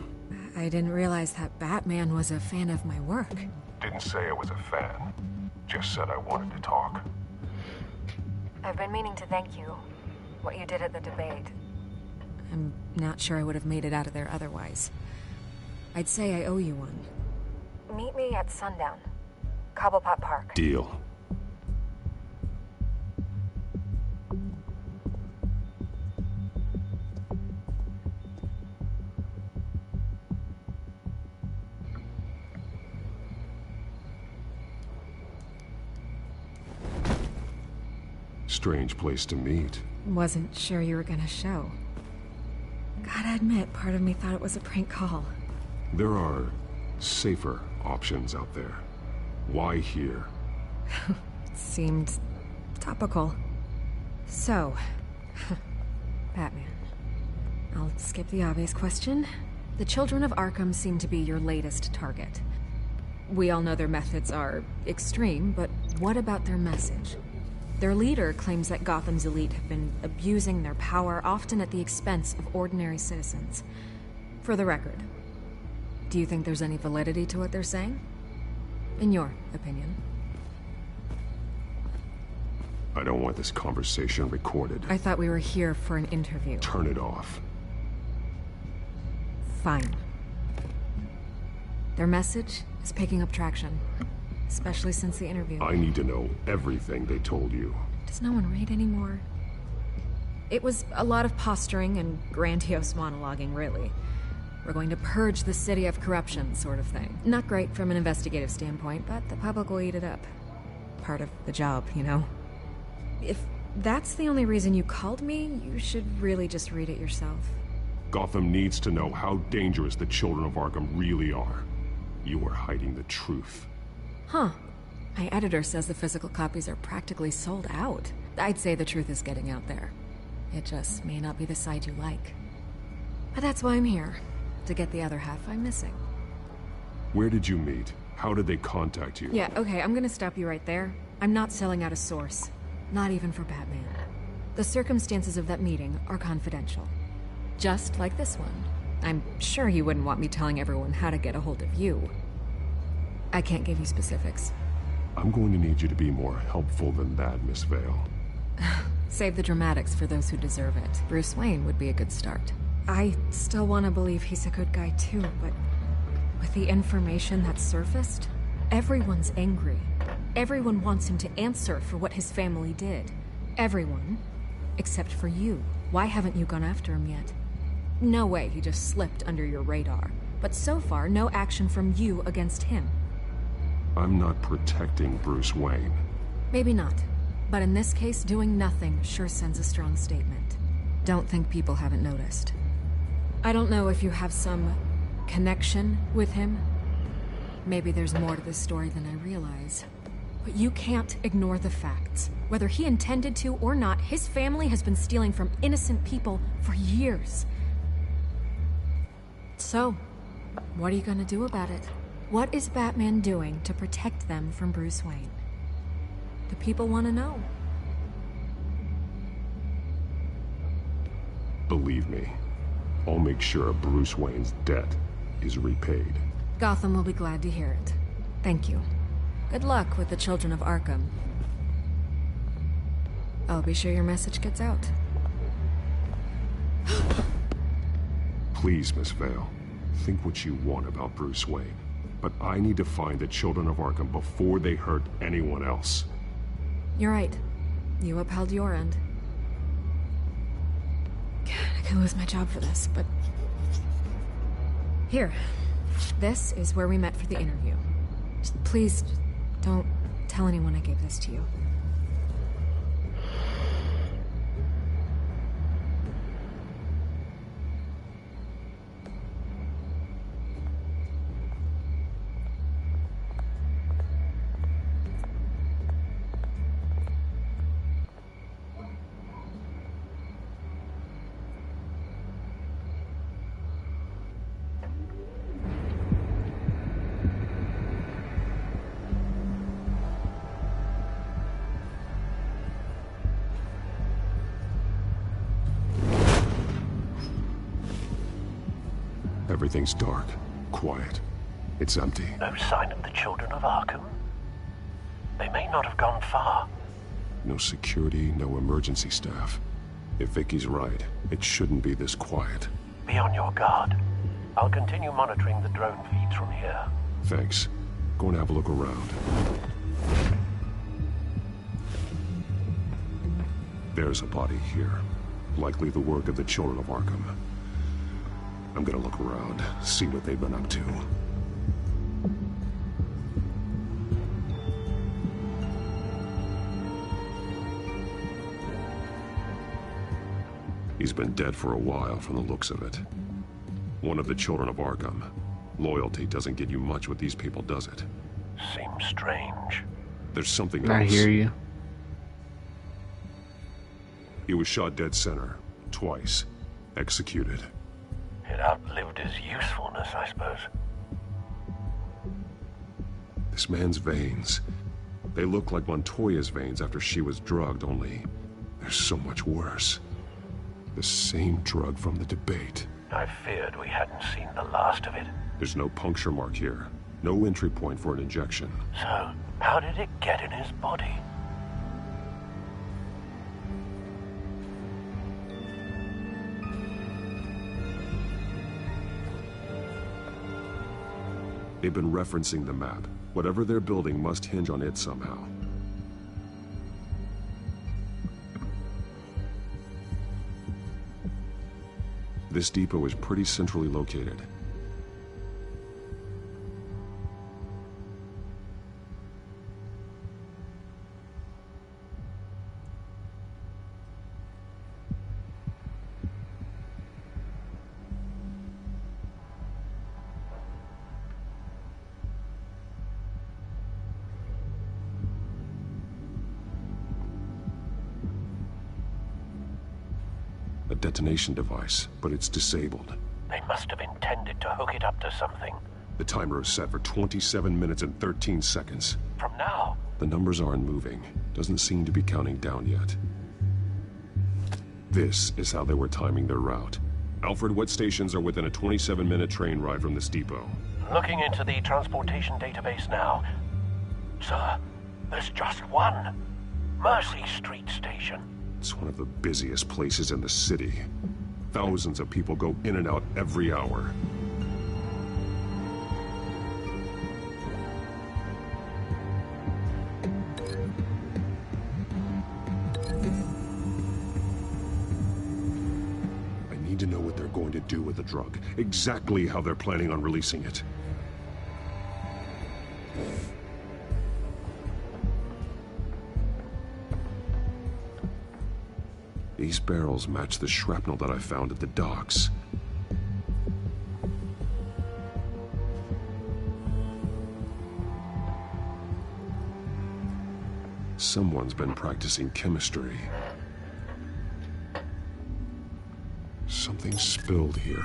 I didn't realize that Batman was a fan of my work. Didn't say I was a fan. Just said I wanted to talk. I've been meaning to thank you. What you did at the debate. I'm not sure I would have made it out of there otherwise. I'd say I owe you one. Meet me at sundown. Cobblepot Park. Deal. Strange place to meet. Wasn't sure you were gonna show. Gotta admit, part of me thought it was a prank call. There are safer options out there. Why here? Seemed topical. So, Batman. I'll skip the obvious question. The Children of Arkham seem to be your latest target. We all know their methods are extreme, but what about their message? Their leader claims that Gotham's elite have been abusing their power, often at the expense of ordinary citizens. For the record, do you think there's any validity to what they're saying? In your opinion? I don't want this conversation recorded. I thought we were here for an interview. Turn it off. Fine. Their message is picking up traction. Especially since the interview. I need to know everything they told you. Does no one read anymore? It was a lot of posturing and grandiose monologuing, really. We're going to purge the city of corruption, sort of thing. Not great from an investigative standpoint, but the public will eat it up. Part of the job, you know? If that's the only reason you called me, you should really just read it yourself. Gotham needs to know how dangerous the Children of Arkham really are. You are hiding the truth. Huh. My editor says the physical copies are practically sold out. I'd say the truth is getting out there. It just may not be the side you like. But that's why I'm here. To get the other half I'm missing. Where did you meet? How did they contact you? Yeah, okay, I'm gonna stop you right there. I'm not selling out a source. Not even for Batman. The circumstances of that meeting are confidential. Just like this one. I'm sure you wouldn't want me telling everyone how to get a hold of you. I can't give you specifics. I'm going to need you to be more helpful than that, Miss Vale. Save the dramatics for those who deserve it. Bruce Wayne would be a good start. I still want to believe he's a good guy too, but with the information that's surfaced, everyone's angry. Everyone wants him to answer for what his family did. Everyone, except for you. Why haven't you gone after him yet? No way he just slipped under your radar. But so far, no action from you against him. I'm not protecting Bruce Wayne. Maybe not. But in this case, doing nothing sure sends a strong statement. Don't think people haven't noticed. I don't know if you have some connection with him. Maybe there's more to this story than I realize. But you can't ignore the facts. Whether he intended to or not, his family has been stealing from innocent people for years. So, what are you gonna do about it? What is Batman doing to protect them from Bruce Wayne? The people want to know. Believe me, I'll make sure Bruce Wayne's debt is repaid. Gotham will be glad to hear it. Thank you. Good luck with the Children of Arkham. I'll be sure your message gets out. Please, Miss Vale, think what you want about Bruce Wayne. But I need to find the Children of Arkham before they hurt anyone else. You're right. You upheld your end. could lose my job for this, but... Here. This is where we met for the interview. Just please, don't tell anyone I gave this to you. Everything's dark, quiet. It's empty. No sign of the children of Arkham? They may not have gone far. No security, no emergency staff. If Vicky's right, it shouldn't be this quiet. Be on your guard. I'll continue monitoring the drone feeds from here. Thanks. Go and have a look around. There's a body here. Likely the work of the children of Arkham. I'm gonna look around, see what they've been up to. He's been dead for a while from the looks of it. One of the children of Arkham. Loyalty doesn't get you much with these people, does it? Seems strange. There's something else. I hear you. He was shot dead center, twice. Executed. It outlived his usefulness, I suppose. This man's veins. They look like Montoya's veins after she was drugged, only they're so much worse. The same drug from the debate. I feared we hadn't seen the last of it. There's no puncture mark here. No entry point for an injection. So, how did it get in his body? They've been referencing the map. Whatever they're building must hinge on it somehow. This depot is pretty centrally located. A detonation device, but it's disabled. They must have intended to hook it up to something. The timer is set for 27 minutes and 13 seconds. From now? The numbers aren't moving. Doesn't seem to be counting down yet. This is how they were timing their route. Alfred, what stations are within a 27-minute train ride from this depot? Looking into the transportation database now. Sir, there's just one. Mercy Street Station. It's one of the busiest places in the city. Thousands of people go in and out every hour. I need to know what they're going to do with the drug. Exactly how they're planning on releasing it. These barrels match the shrapnel that I found at the docks. Someone's been practicing chemistry. Something spilled here.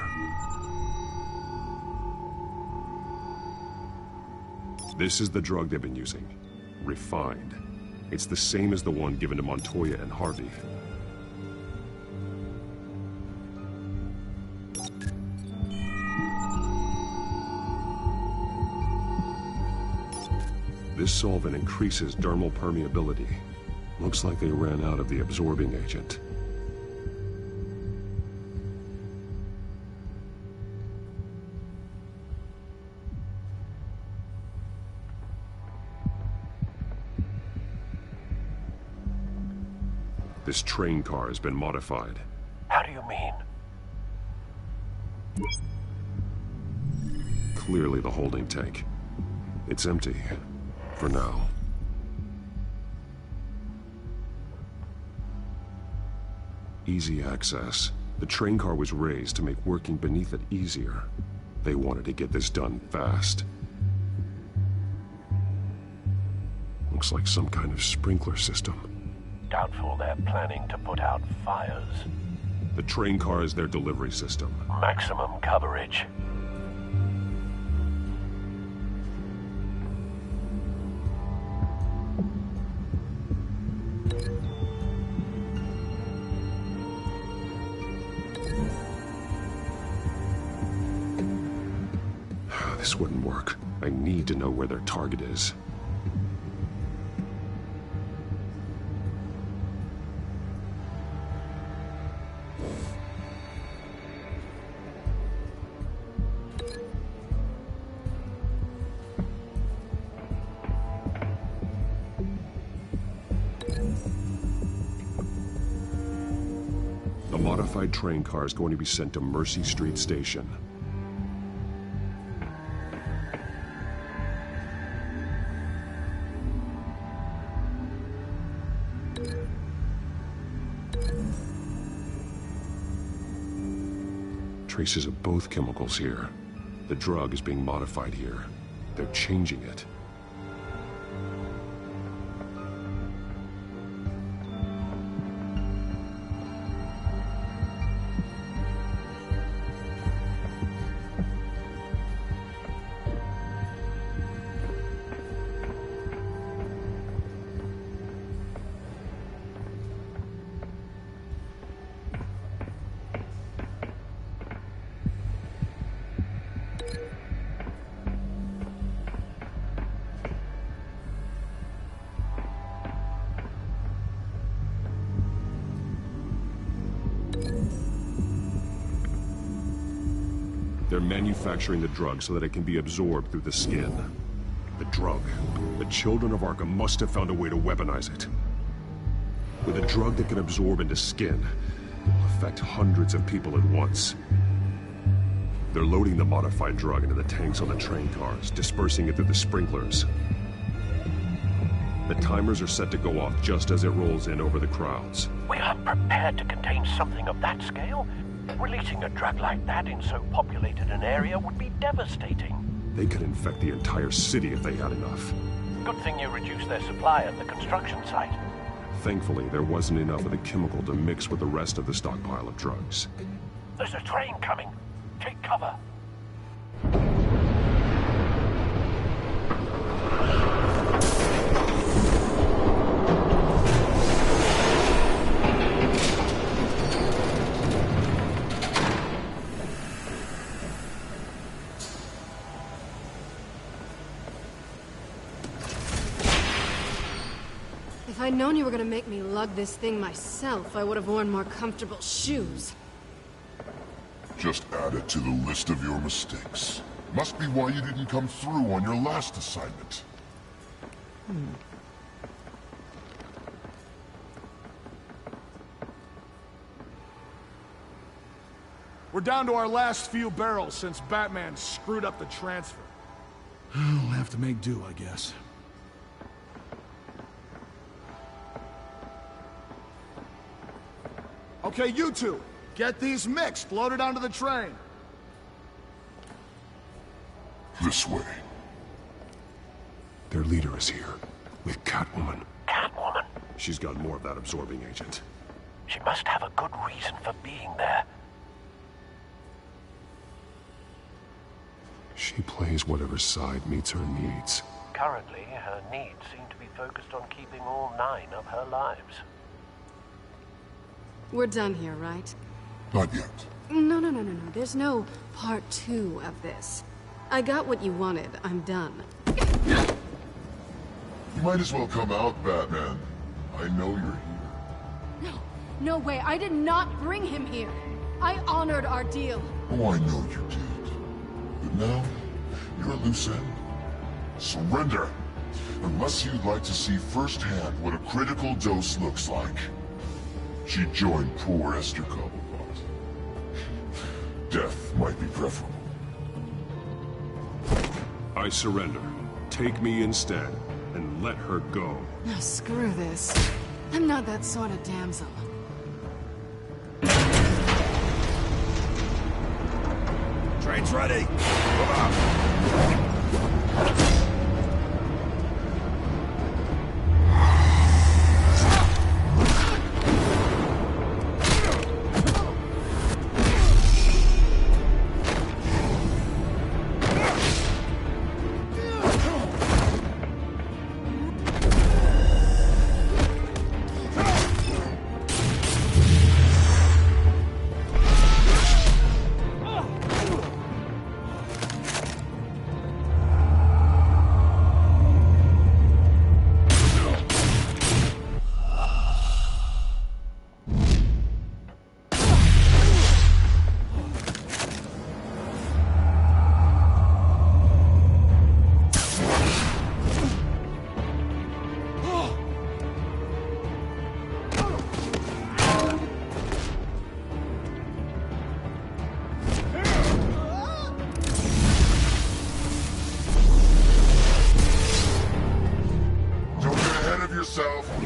This is the drug they've been using. Refined. It's the same as the one given to Montoya and Harvey. This solvent increases dermal permeability. Looks like they ran out of the absorbing agent. This train car has been modified. How do you mean? Clearly the holding tank. It's empty. For now. Easy access. The train car was raised to make working beneath it easier. They wanted to get this done fast. Looks like some kind of sprinkler system. Doubtful they're planning to put out fires. The train car is their delivery system. Maximum coverage. This wouldn't work. I need to know where their target is. The modified train car is going to be sent to Mercy Street Station. Traces of both chemicals here. The drug is being modified here. They're changing it. They're manufacturing the drug so that it can be absorbed through the skin. The drug. The children of Arkham must have found a way to weaponize it. With a drug that can absorb into skin, it will affect hundreds of people at once. They're loading the modified drug into the tanks on the train cars, dispersing it through the sprinklers. The timers are set to go off just as it rolls in over the crowds. We aren't prepared to contain something of that scale. Releasing a drug like that in so populated an area would be devastating. They could infect the entire city if they had enough. Good thing you reduced their supply at the construction site. Thankfully, there wasn't enough of the chemical to mix with the rest of the stockpile of drugs. There's a train coming. Take cover. If I'd known you were gonna make me lug this thing myself, I would have worn more comfortable shoes. Just add it to the list of your mistakes. Must be why you didn't come through on your last assignment. We're down to our last few barrels since Batman screwed up the transfer. We'll have to make do, I guess. Okay, you two, get these mixed, loaded onto the train. This way. Their leader is here, with Catwoman. Catwoman? She's got more of that absorbing agent. She must have a good reason for being there. She plays whatever side meets her needs. Currently, her needs seem to be focused on keeping all 9 of her lives. We're done here, right? Not yet. No. There's no part 2 of this. I got what you wanted. I'm done. You might as well come out, Batman. I know you're here. No way. I did not bring him here. I honored our deal. Oh, I know you did. But now, you're a loose end. Surrender! Unless you'd like to see firsthand what a critical dose looks like. She joined poor Esther Cobblepot. death might be preferable. I surrender. Take me instead, and let her go. Now screw this. I'm not that sort of damsel. Train's ready! Move out!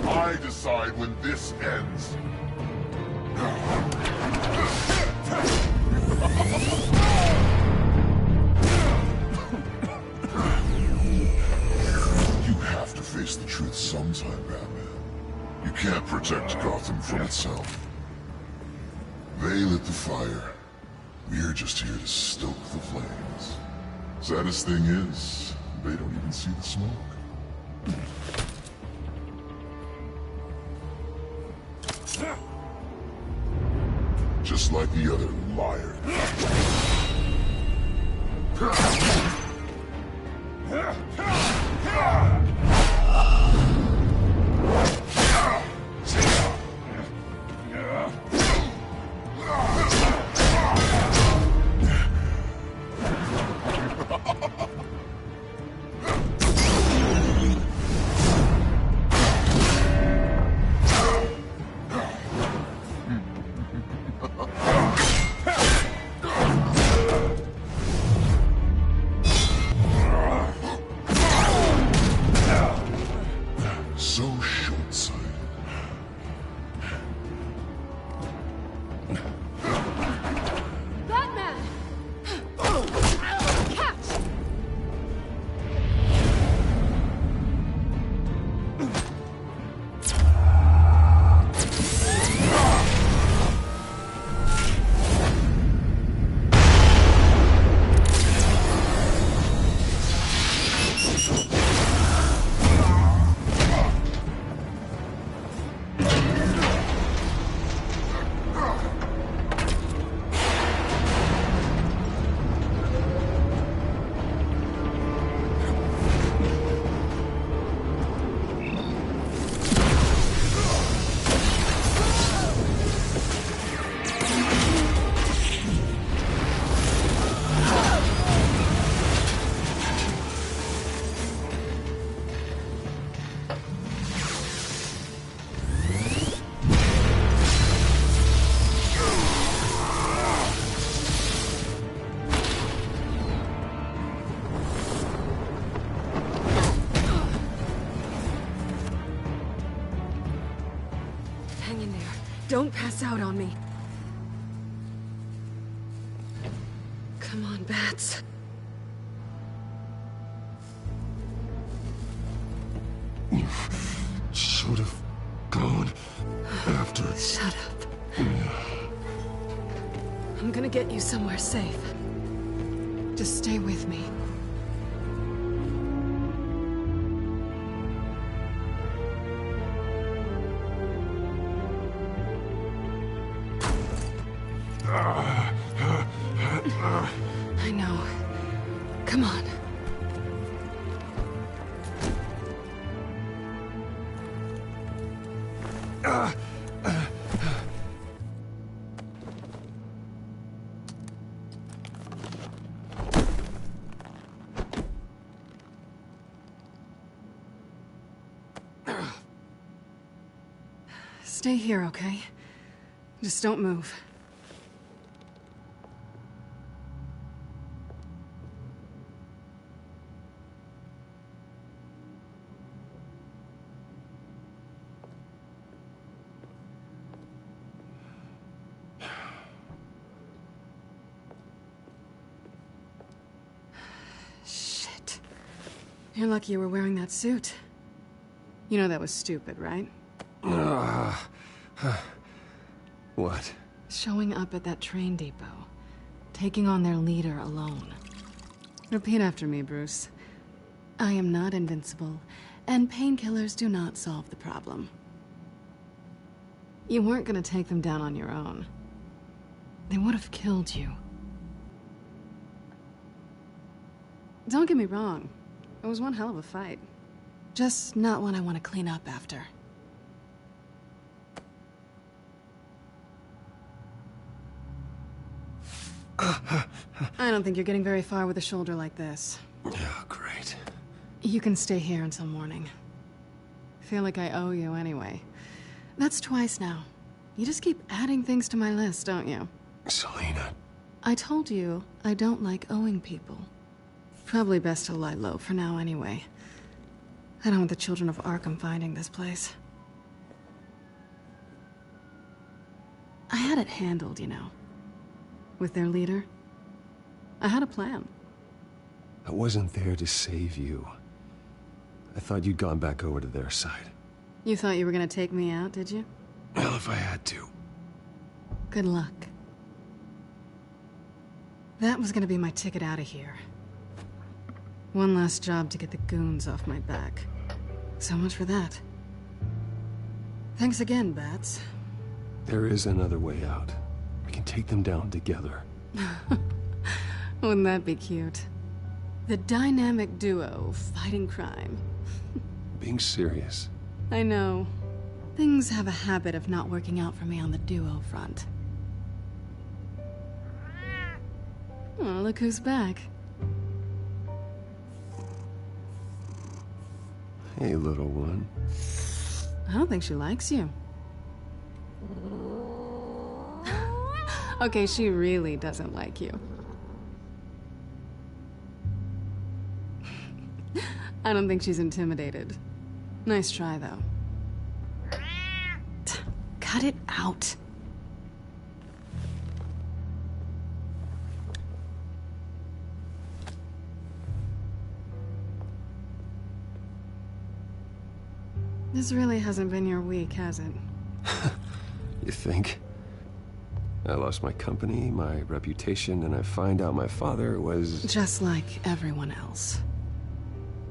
I decide when this ends. You have to face the truth sometime, Batman. You can't protect Gotham from itself. They lit the fire. We're just here to stoke the flames. Saddest thing is, they don't even see the smoke. Just like the other liar. So short-sighted. Batman! Catch! Hang in there. Don't pass out on me. Come on, Bats. You should have gone after. Shut up. I'm gonna get you somewhere safe. Just stay with me. I know. Come on. Stay here, okay? Just don't move. You're lucky you were wearing that suit. You know that was stupid, right? What? Showing up at that train depot. Taking on their leader alone. Repeat after me, Bruce. I am not invincible, and painkillers do not solve the problem. You weren't gonna take them down on your own. They would have killed you. Don't get me wrong. It was one hell of a fight. Just not one I want to clean up after. I don't think you're getting very far with a shoulder like this. Oh, great. You can stay here until morning. Feel like I owe you anyway. That's twice now. You just keep adding things to my list, don't you? Selina. I told you I don't like owing people. Probably best to lie low for now anyway. I don't want the children of Arkham finding this place. I had it handled, you know. With their leader. I had a plan. I wasn't there to save you. I thought you'd gone back over to their side. You thought you were gonna take me out, did you? Well, if I had to. Good luck. That was gonna be my ticket out of here. One last job to get the goons off my back. So much for that. Thanks again, Bats. There is another way out. We can take them down together. Wouldn't that be cute? The dynamic duo fighting crime. Being serious. I know. Things have a habit of not working out for me on the duo front. Oh, look who's back. Hey, little one. I don't think she likes you. Okay, she really doesn't like you. I don't think she's intimidated. Nice try, though. Cut it out. This really hasn't been your week, has it? You think? I lost my company, my reputation, and I find out my father was... Just like everyone else.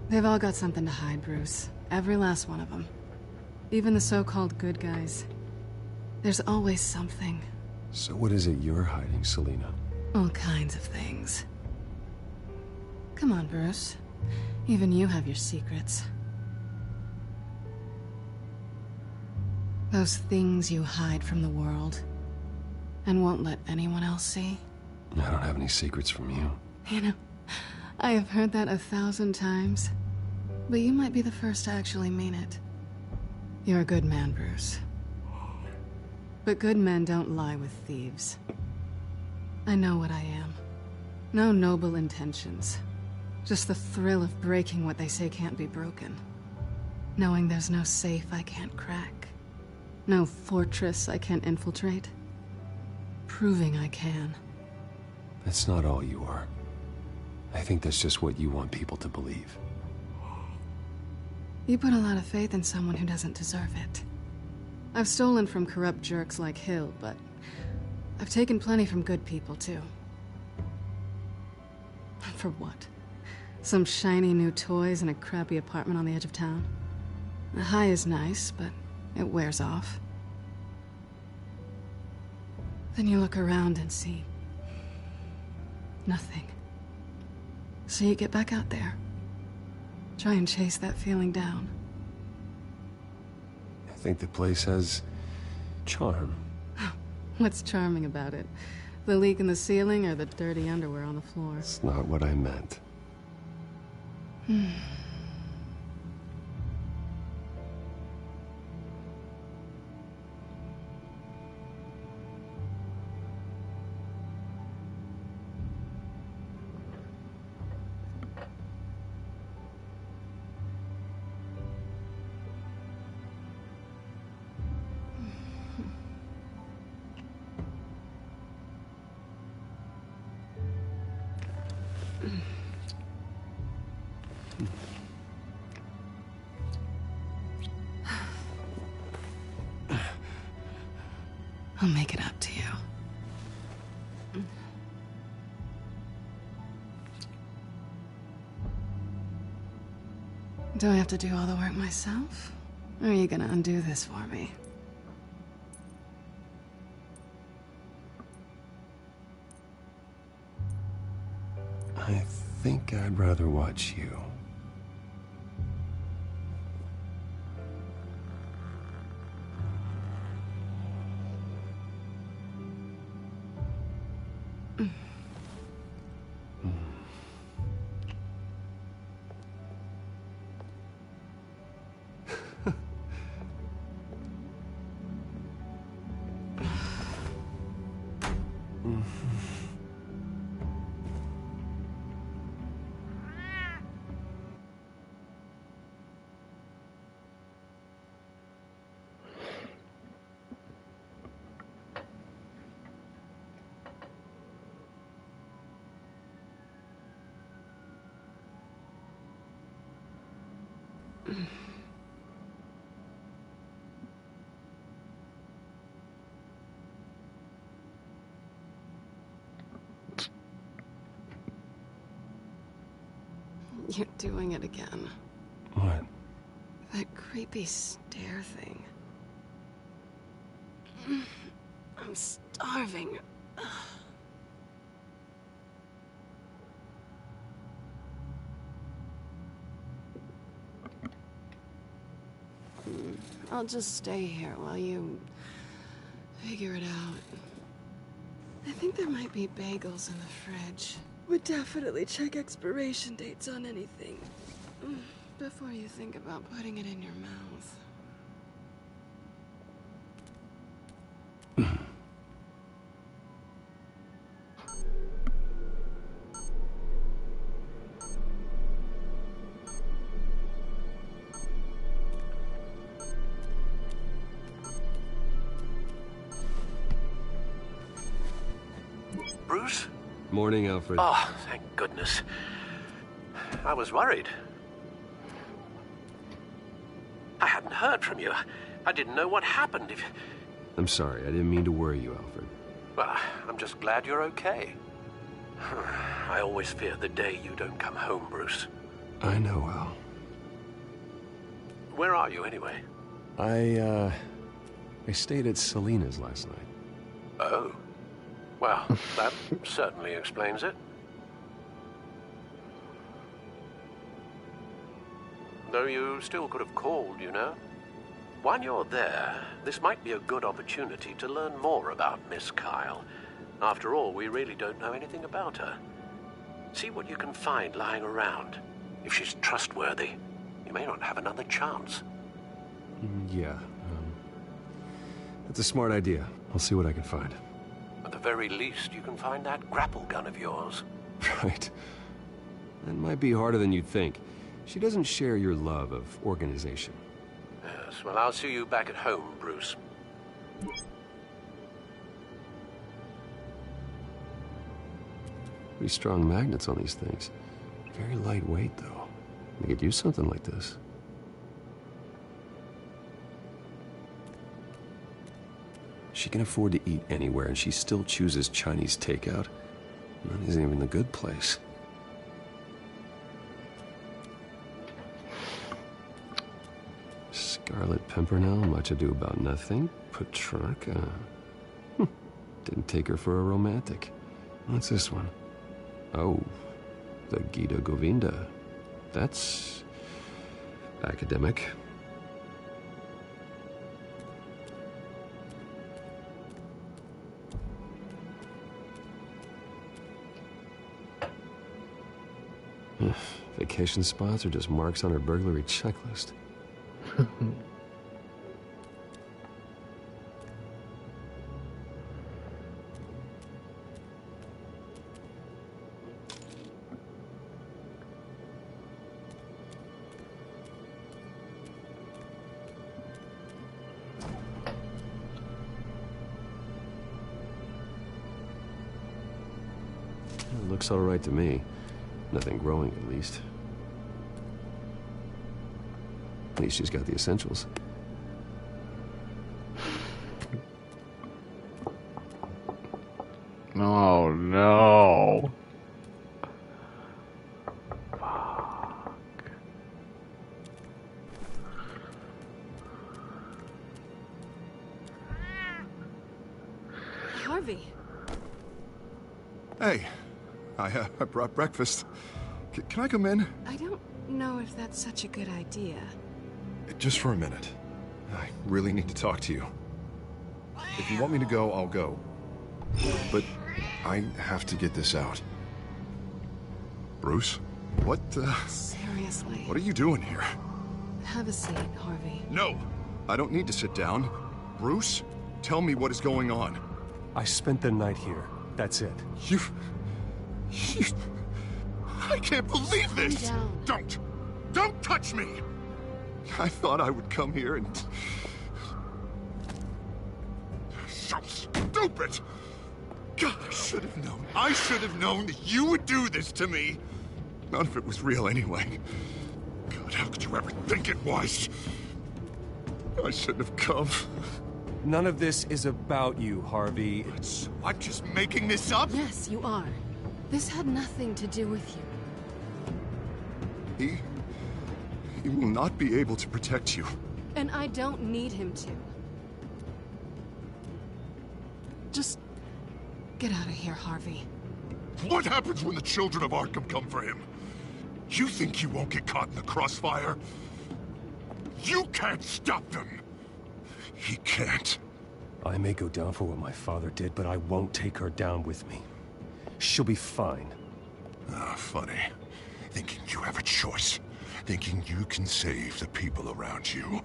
They've all got something to hide, Bruce. Every last one of them. Even the so-called good guys. There's always something. So what is it you're hiding, Selina? All kinds of things. Come on, Bruce. Even you have your secrets. Those things you hide from the world and won't let anyone else see. I don't have any secrets from you. You know, I have heard that 1,000 times, but you might be the first to actually mean it. You're a good man, Bruce. But good men don't lie with thieves. I know what I am. No noble intentions. Just the thrill of breaking what they say can't be broken. Knowing there's no safe I can't crack. No fortress I can't infiltrate. Proving I can. That's not all you are. I think that's just what you want people to believe. You put a lot of faith in someone who doesn't deserve it. I've stolen from corrupt jerks like Hill, but I've taken plenty from good people, too. For what? Some shiny new toys in a crappy apartment on the edge of town? The high is nice, but it wears off. Then you look around and see nothing. So you get back out there. Try and chase that feeling down. I think the place has charm. What's charming about it? The leak in the ceiling or the dirty underwear on the floor? That's not what I meant. I'll make it up to you. Do I have to do all the work myself? Or are you gonna undo this for me? I think I'd rather watch you. You're doing it again. What? That creepy stare thing. I'm starving. I'll just stay here while you figure it out. I think there might be bagels in the fridge. Would definitely check expiration dates on anything before you think about putting it in your mouth. Bruce? Morning, Alfred. Oh, thank goodness. I was worried. I hadn't heard from you. I didn't know what happened. I'm sorry, I didn't mean to worry you, Alfred. Well, I'm just glad you're okay. I always fear the day you don't come home, Bruce. I know, Al. Where are you, anyway? I stayed at Selena's last night. Oh. Well, that certainly explains it. Though you still could have called, you know. While you're there, this might be a good opportunity to learn more about Miss Kyle. After all, we really don't know anything about her. See what you can find lying around. If she's trustworthy, you may not have another chance. Yeah, that's a smart idea. I'll see what I can find. At the very least, you can find that grapple gun of yours. Right. That might be harder than you'd think. She doesn't share your love of organization. Yes, well, I'll see you back at home, Bruce. Pretty strong magnets on these things. Very lightweight, though. They could use something like this. She can afford to eat anywhere, and she still chooses Chinese takeout. That isn't even the good place. Scarlet Pimpernel, much ado about nothing. Petrarca. Didn't take her for a romantic. What's this one? Oh, the Gita Govinda. That's academic. Vacation spots are just marks on her burglary checklist. It looks all right to me. Nothing growing, at least. At least she's got the essentials. no. Harvey. Hey, I brought breakfast. Can I come in? I don't know if that's such a good idea. Just for a minute. I really need to talk to you. If you want me to go, I'll go. But I have to get this out. Bruce? What, Seriously. What are you doing here? Have a seat, Harvey. No! I don't need to sit down. Bruce, tell me what is going on. I spent the night here. That's it. You... I can't believe this! Calm down. Don't touch me! I thought I would come here and... So stupid! God, I should have known. I should have known that you would do this to me. None of it was real anyway. God, how could you ever think it was? I shouldn't have come. None of this is about you, Harvey. So I'm just making this up? Yes, you are. This had nothing to do with you. He will not be able to protect you. And I don't need him to. Just get out of here, Harvey. What happens when the children of Arkham come for him? You think you won't get caught in the crossfire? You can't stop them! He can't. I may go down for what my father did, but I won't take her down with me. She'll be fine. Ah, funny. Thinking you have a choice. Thinking you can save the people around you.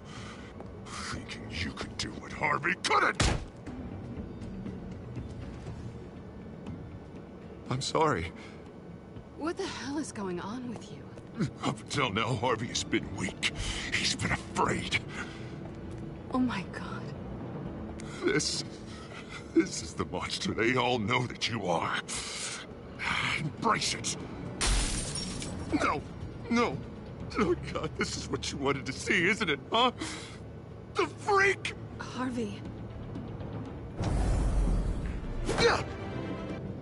Thinking you could do what Harvey couldn't! I'm sorry. What the hell is going on with you? Up until now, Harvey has been weak. He's been afraid. Oh my god. This is the monster they all know that you are. Embrace it. No. Oh God, this is what you wanted to see, isn't it, huh? The freak! Harvey. Yeah.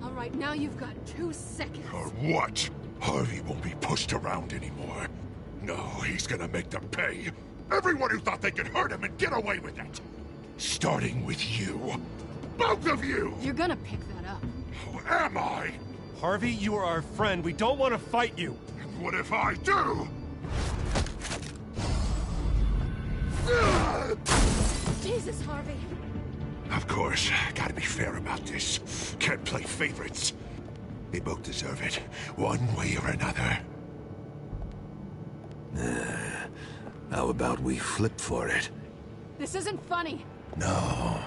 All right, now you've got 2 seconds. Or what? Harvey won't be pushed around anymore. No, he's gonna make them pay. Everyone who thought they could hurt him and get away with it. Starting with you. Both of you! You're gonna pick that up. Who am I? Harvey, you are our friend. We don't want to fight you. And what if I do? Jesus, Harvey. Of course, gotta be fair about this. Can't play favorites. They both deserve it, one way or another. How about we flip for it? This isn't funny. No,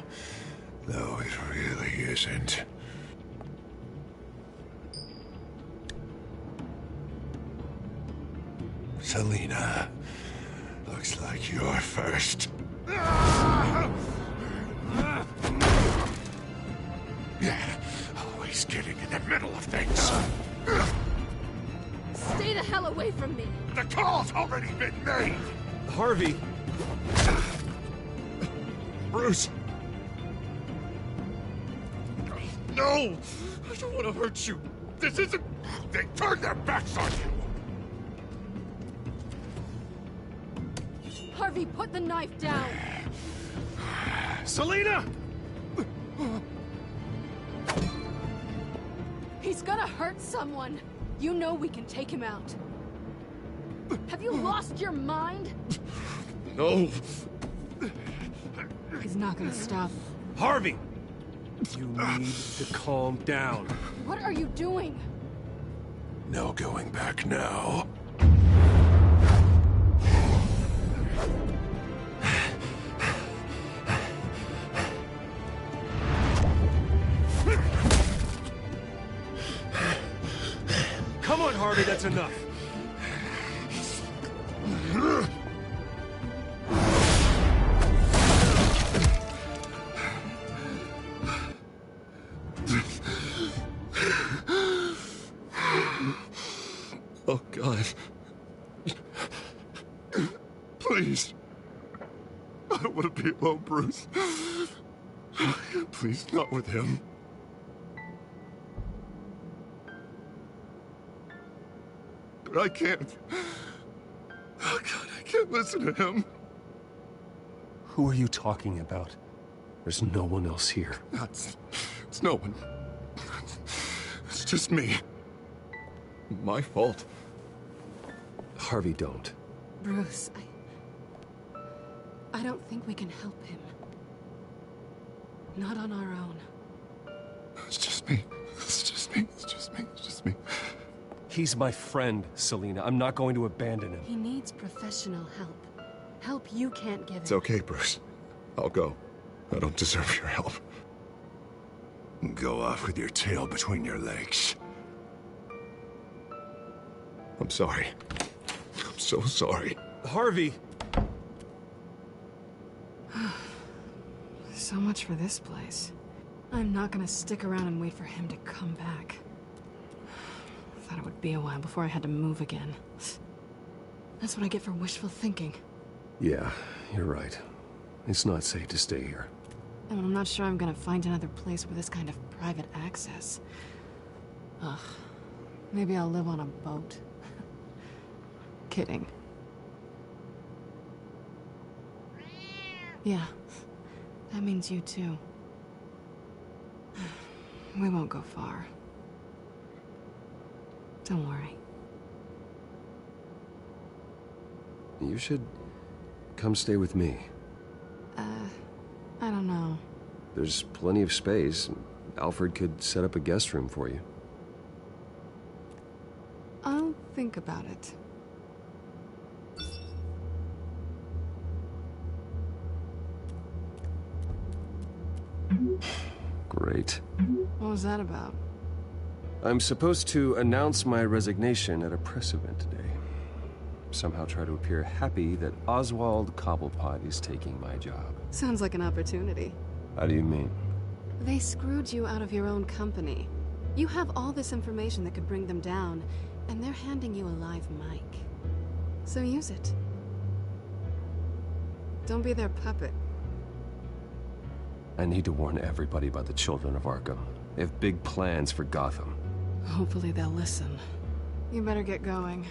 it really isn't. Selina, looks like you're first. Yeah, always getting in the middle of things. Stay the hell away from me. The call's already been made. Harvey. Bruce. No, I don't want to hurt you. This isn't... They turned their backs on you. Harvey, put the knife down. Selina! He's gonna hurt someone. You know we can take him out. Have you lost your mind? No. He's not gonna stop. Harvey! You need to calm down. What are you doing? No going back now. Come on, Harvey, that's enough. Oh, God. Please. I don't want to be alone, Bruce. Please, not with him. but I can't. Oh, God, I can't listen to him. Who are you talking about? There's no one else here. It's no one. It's just me. My fault. Harvey, don't. Bruce, I don't think we can help him. Not on our own. It's just me. It's just me. It's just me. It's just me. He's my friend, Selina. I'm not going to abandon him. He needs professional help. Help you can't give him. It's okay, Bruce. I'll go. I don't deserve your help. Go off with your tail between your legs. I'm sorry. I'm so sorry. Harvey! So much for this place. I'm not gonna stick around and wait for him to come back. Thought it would be a while before I had to move again. That's what I get for wishful thinking. Yeah, you're right. It's not safe to stay here. And I'm not sure I'm gonna find another place with this kind of private access. Ugh. Maybe I'll live on a boat. Kidding. Yeah. That means you too. We won't go far. Don't worry. You should come stay with me. I don't know. There's plenty of space. Alfred could set up a guest room for you. I'll think about it. Great. What was that about? I'm supposed to announce my resignation at a press event today. Somehow try to appear happy that Oswald Cobblepot is taking my job. Sounds like an opportunity. How do you mean? They screwed you out of your own company. You have all this information that could bring them down, and they're handing you a live mic. So use it. Don't be their puppet. I need to warn everybody about the Children of Arkham. They have big plans for Gotham. Hopefully they'll listen. You better get going.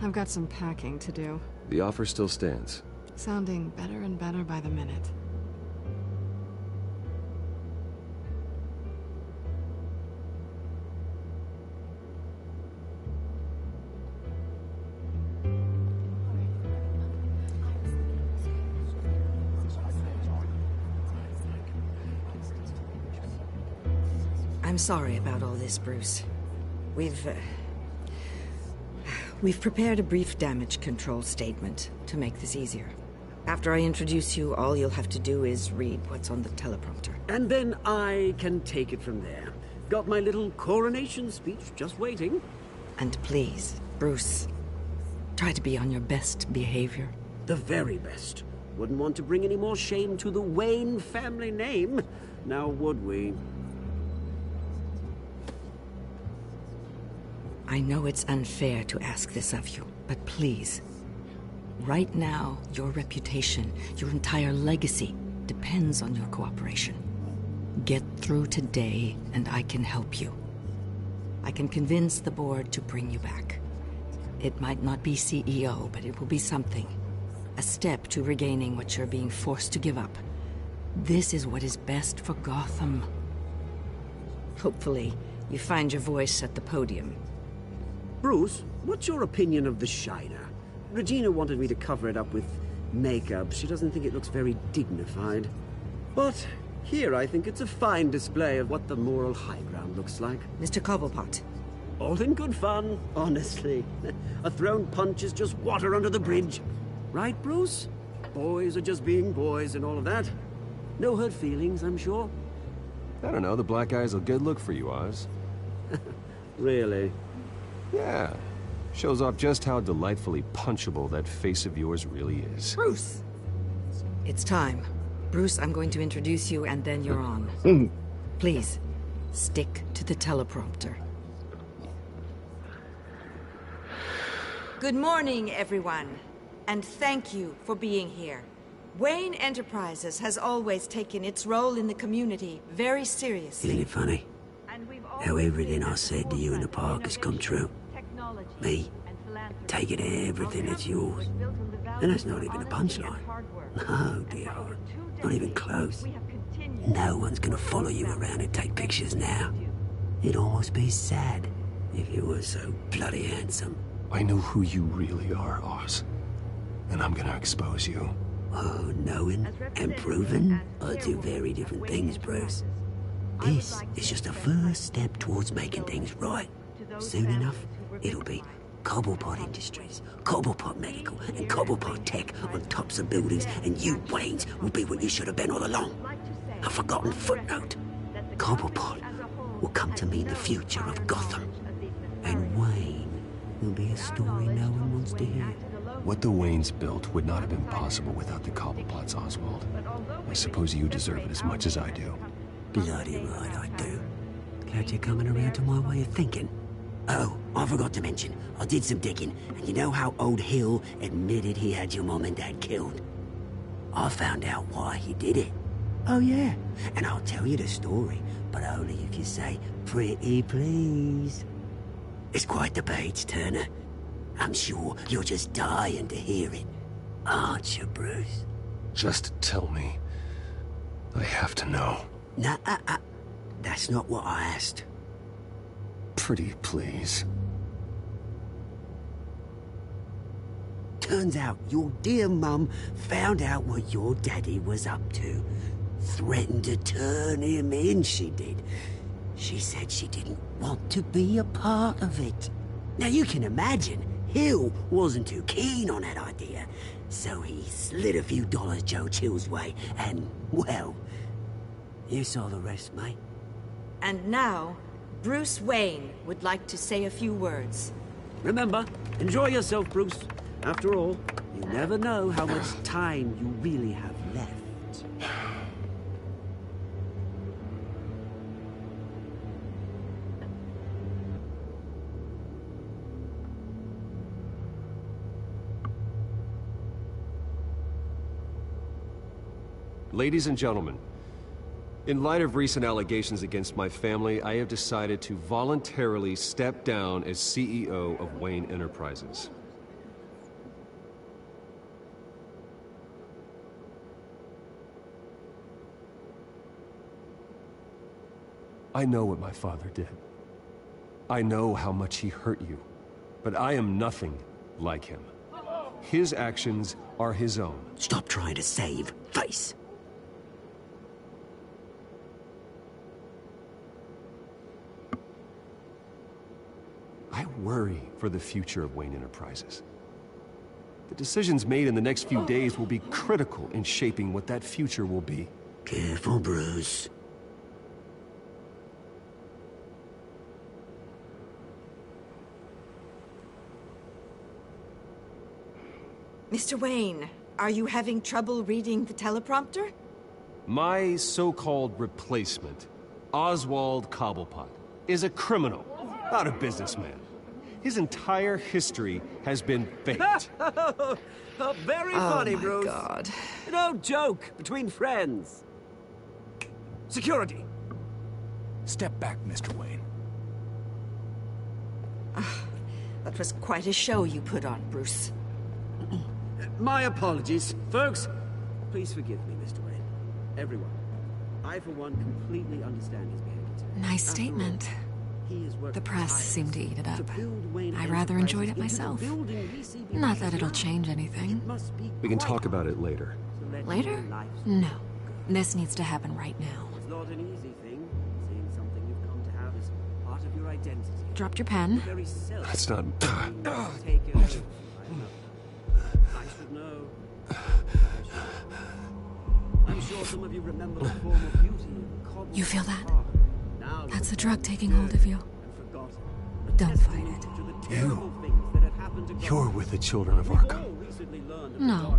I've got some packing to do. The offer still stands. Sounding better and better by the minute. I'm sorry about all this, Bruce. We've prepared a brief damage control statement to make this easier. After I introduce you, all you'll have to do is read what's on the teleprompter. And then I can take it from there. Got my little coronation speech just waiting. And please, Bruce, try to be on your best behavior. The very best. Wouldn't want to bring any more shame to the Wayne family name, now would we? I know it's unfair to ask this of you, but please, right now, your reputation, your entire legacy, depends on your cooperation. Get through today, and I can help you. I can convince the board to bring you back. It might not be CEO, but it will be something. A step to regaining what you're being forced to give up. This is what is best for Gotham. Hopefully, you find your voice at the podium. Bruce, what's your opinion of the Shiner? Regina wanted me to cover it up with makeup. She doesn't think it looks very dignified. But here I think it's a fine display of what the moral high ground looks like. Mr. Cobblepot. All in good fun, honestly. A thrown punch is just water under the bridge. Right, Bruce? Boys are just being boys and all of that. No hurt feelings, I'm sure. I don't know, the black eye's a good look for you, Oz. Really? Yeah. Shows off just how delightfully punchable that face of yours really is. Bruce! It's time. Bruce, I'm going to introduce you and then you're on. Please, stick to the teleprompter. Good morning, everyone. And thank you for being here. Wayne Enterprises has always taken its role in the community very seriously. Isn't it funny? How everything I said to you in the park has come true. Me, taking everything that's yours. And that's not even a punchline. No, dear heart. Not even close. No one's gonna follow you around and take pictures now. It'd almost be sad if you were so bloody handsome. I know who you really are, Oz. And I'm gonna expose you. Oh, knowing and proving are two very different things, Bruce. This is just a first step towards making things right. Soon enough, it'll be Cobblepot Industries, Cobblepot Medical, and Cobblepot Tech on tops of buildings, and you, Waynes, will be what you should have been all along. A forgotten footnote. Cobblepot will come to mean the future of Gotham. And Wayne will be a story no one wants to hear. What the Waynes built would not have been possible without the Cobblepots, Oswald. I suppose you deserve it as much as I do. Bloody right I do. Glad you're coming around to my way of thinking. Oh, I forgot to mention, I did some digging, and you know how old Hill admitted he had your mom and dad killed? I found out why he did it. Oh yeah, and I'll tell you the story, but only if you say, pretty please. It's quite the page, Turner. I'm sure you're just dying to hear it. Aren't you, Bruce? Just tell me. I have to know. Nah, that's not what I asked. Pretty please. Turns out your dear mum found out what your daddy was up to. Threatened to turn him in, she did. She said she didn't want to be a part of it. Now you can imagine, Hill wasn't too keen on that idea. So he slid a few dollars Joe Chill's way, and, well, you saw the rest, mate. And now, Bruce Wayne would like to say a few words. Remember, enjoy yourself, Bruce. After all, you never know how much time you really have left. Ladies and gentlemen, in light of recent allegations against my family, I have decided to voluntarily step down as CEO of Wayne Enterprises. I know what my father did. I know how much he hurt you, but I am nothing like him. His actions are his own. Stop trying to save face. I worry for the future of Wayne Enterprises. The decisions made in the next few days will be critical in shaping what that future will be. Careful, Bruce. Mr. Wayne, are you having trouble reading the teleprompter? My so-called replacement, Oswald Cobblepot, is a criminal, not a businessman. His entire history has been faked. Very funny, Bruce. Oh, my God. No joke between friends. Security. Step back, Mr. Wayne. That was quite a show you put on, Bruce. My apologies. Folks, please forgive me, Mr. Wayne. Everyone. I, for one, completely understand his behavior today. Nice statement. The press seemed to eat it up. I rather enjoyed it myself. Not that it'll change anything. We can talk about it later. Later? No. This needs to happen right now. It's not an easy thing, seeing something you've come to have as part of your identity. Dropped your pen. That's not... Take it over. I should know. I'm sure some of you remember the form of beauty in Cobble. You feel that? That's the drug taking hold of you. Don't fight it. You're with the children of Arkham. No,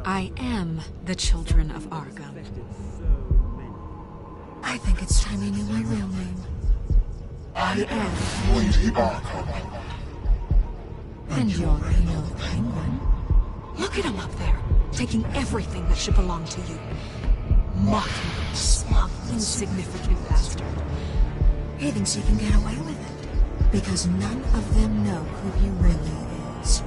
I am the children of Arkham. I think it's time you knew my real name. I am Lady Arkham. And you already know the Penguin. Look at him up there, taking everything that should belong to you. Mocking, smug, insignificant bastard. He thinks he can get away with it, because none of them know who he really is.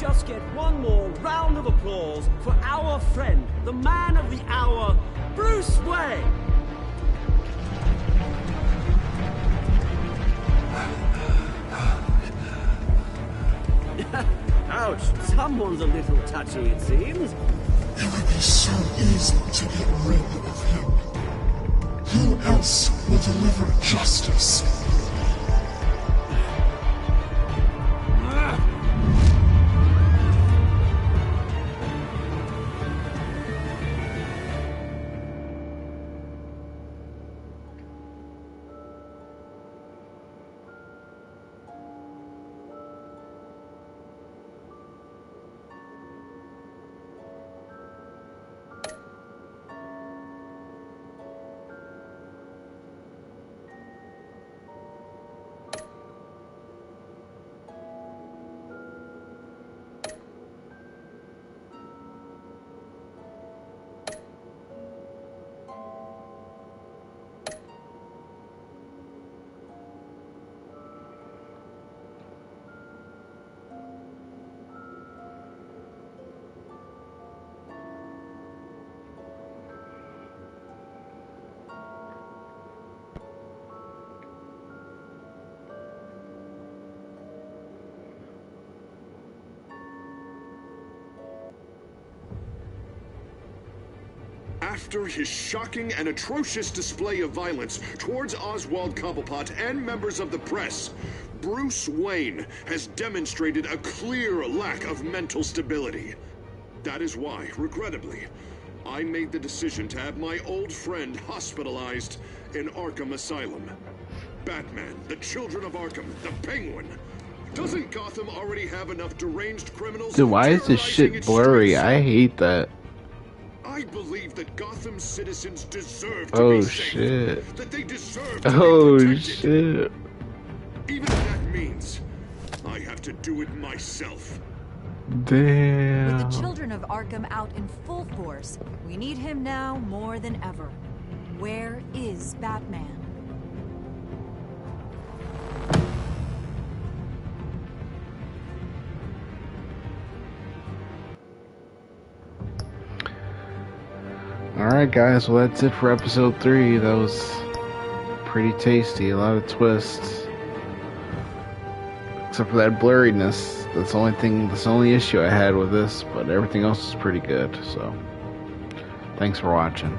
just get one more round of applause for our friend, the man of the hour, Bruce Wayne. Ouch, someone's a little touchy, it seems. It would be so easy to get rid of him. Who else will deliver justice? After his shocking and atrocious display of violence towards Oswald Cobblepot and members of the press, Bruce Wayne has demonstrated a clear lack of mental stability. That is why, regrettably, I made the decision to have my old friend hospitalized in Arkham Asylum. Batman, the Children of Arkham, the Penguin. Doesn't Gotham already have enough deranged criminals? Dude, why is this shit blurry? I hate that. I believe that Gotham's citizens deserve to be safe. Shit. That they deserve to be protected. Shit. Even if that means I have to do it myself. Damn. With the Children of Arkham out in full force, we need him now more than ever. Where is Batman? Alright guys, well that's it for episode 3. That was pretty tasty, a lot of twists. Except for that blurriness. That's the only issue I had with this, but everything else is pretty good, so thanks for watching.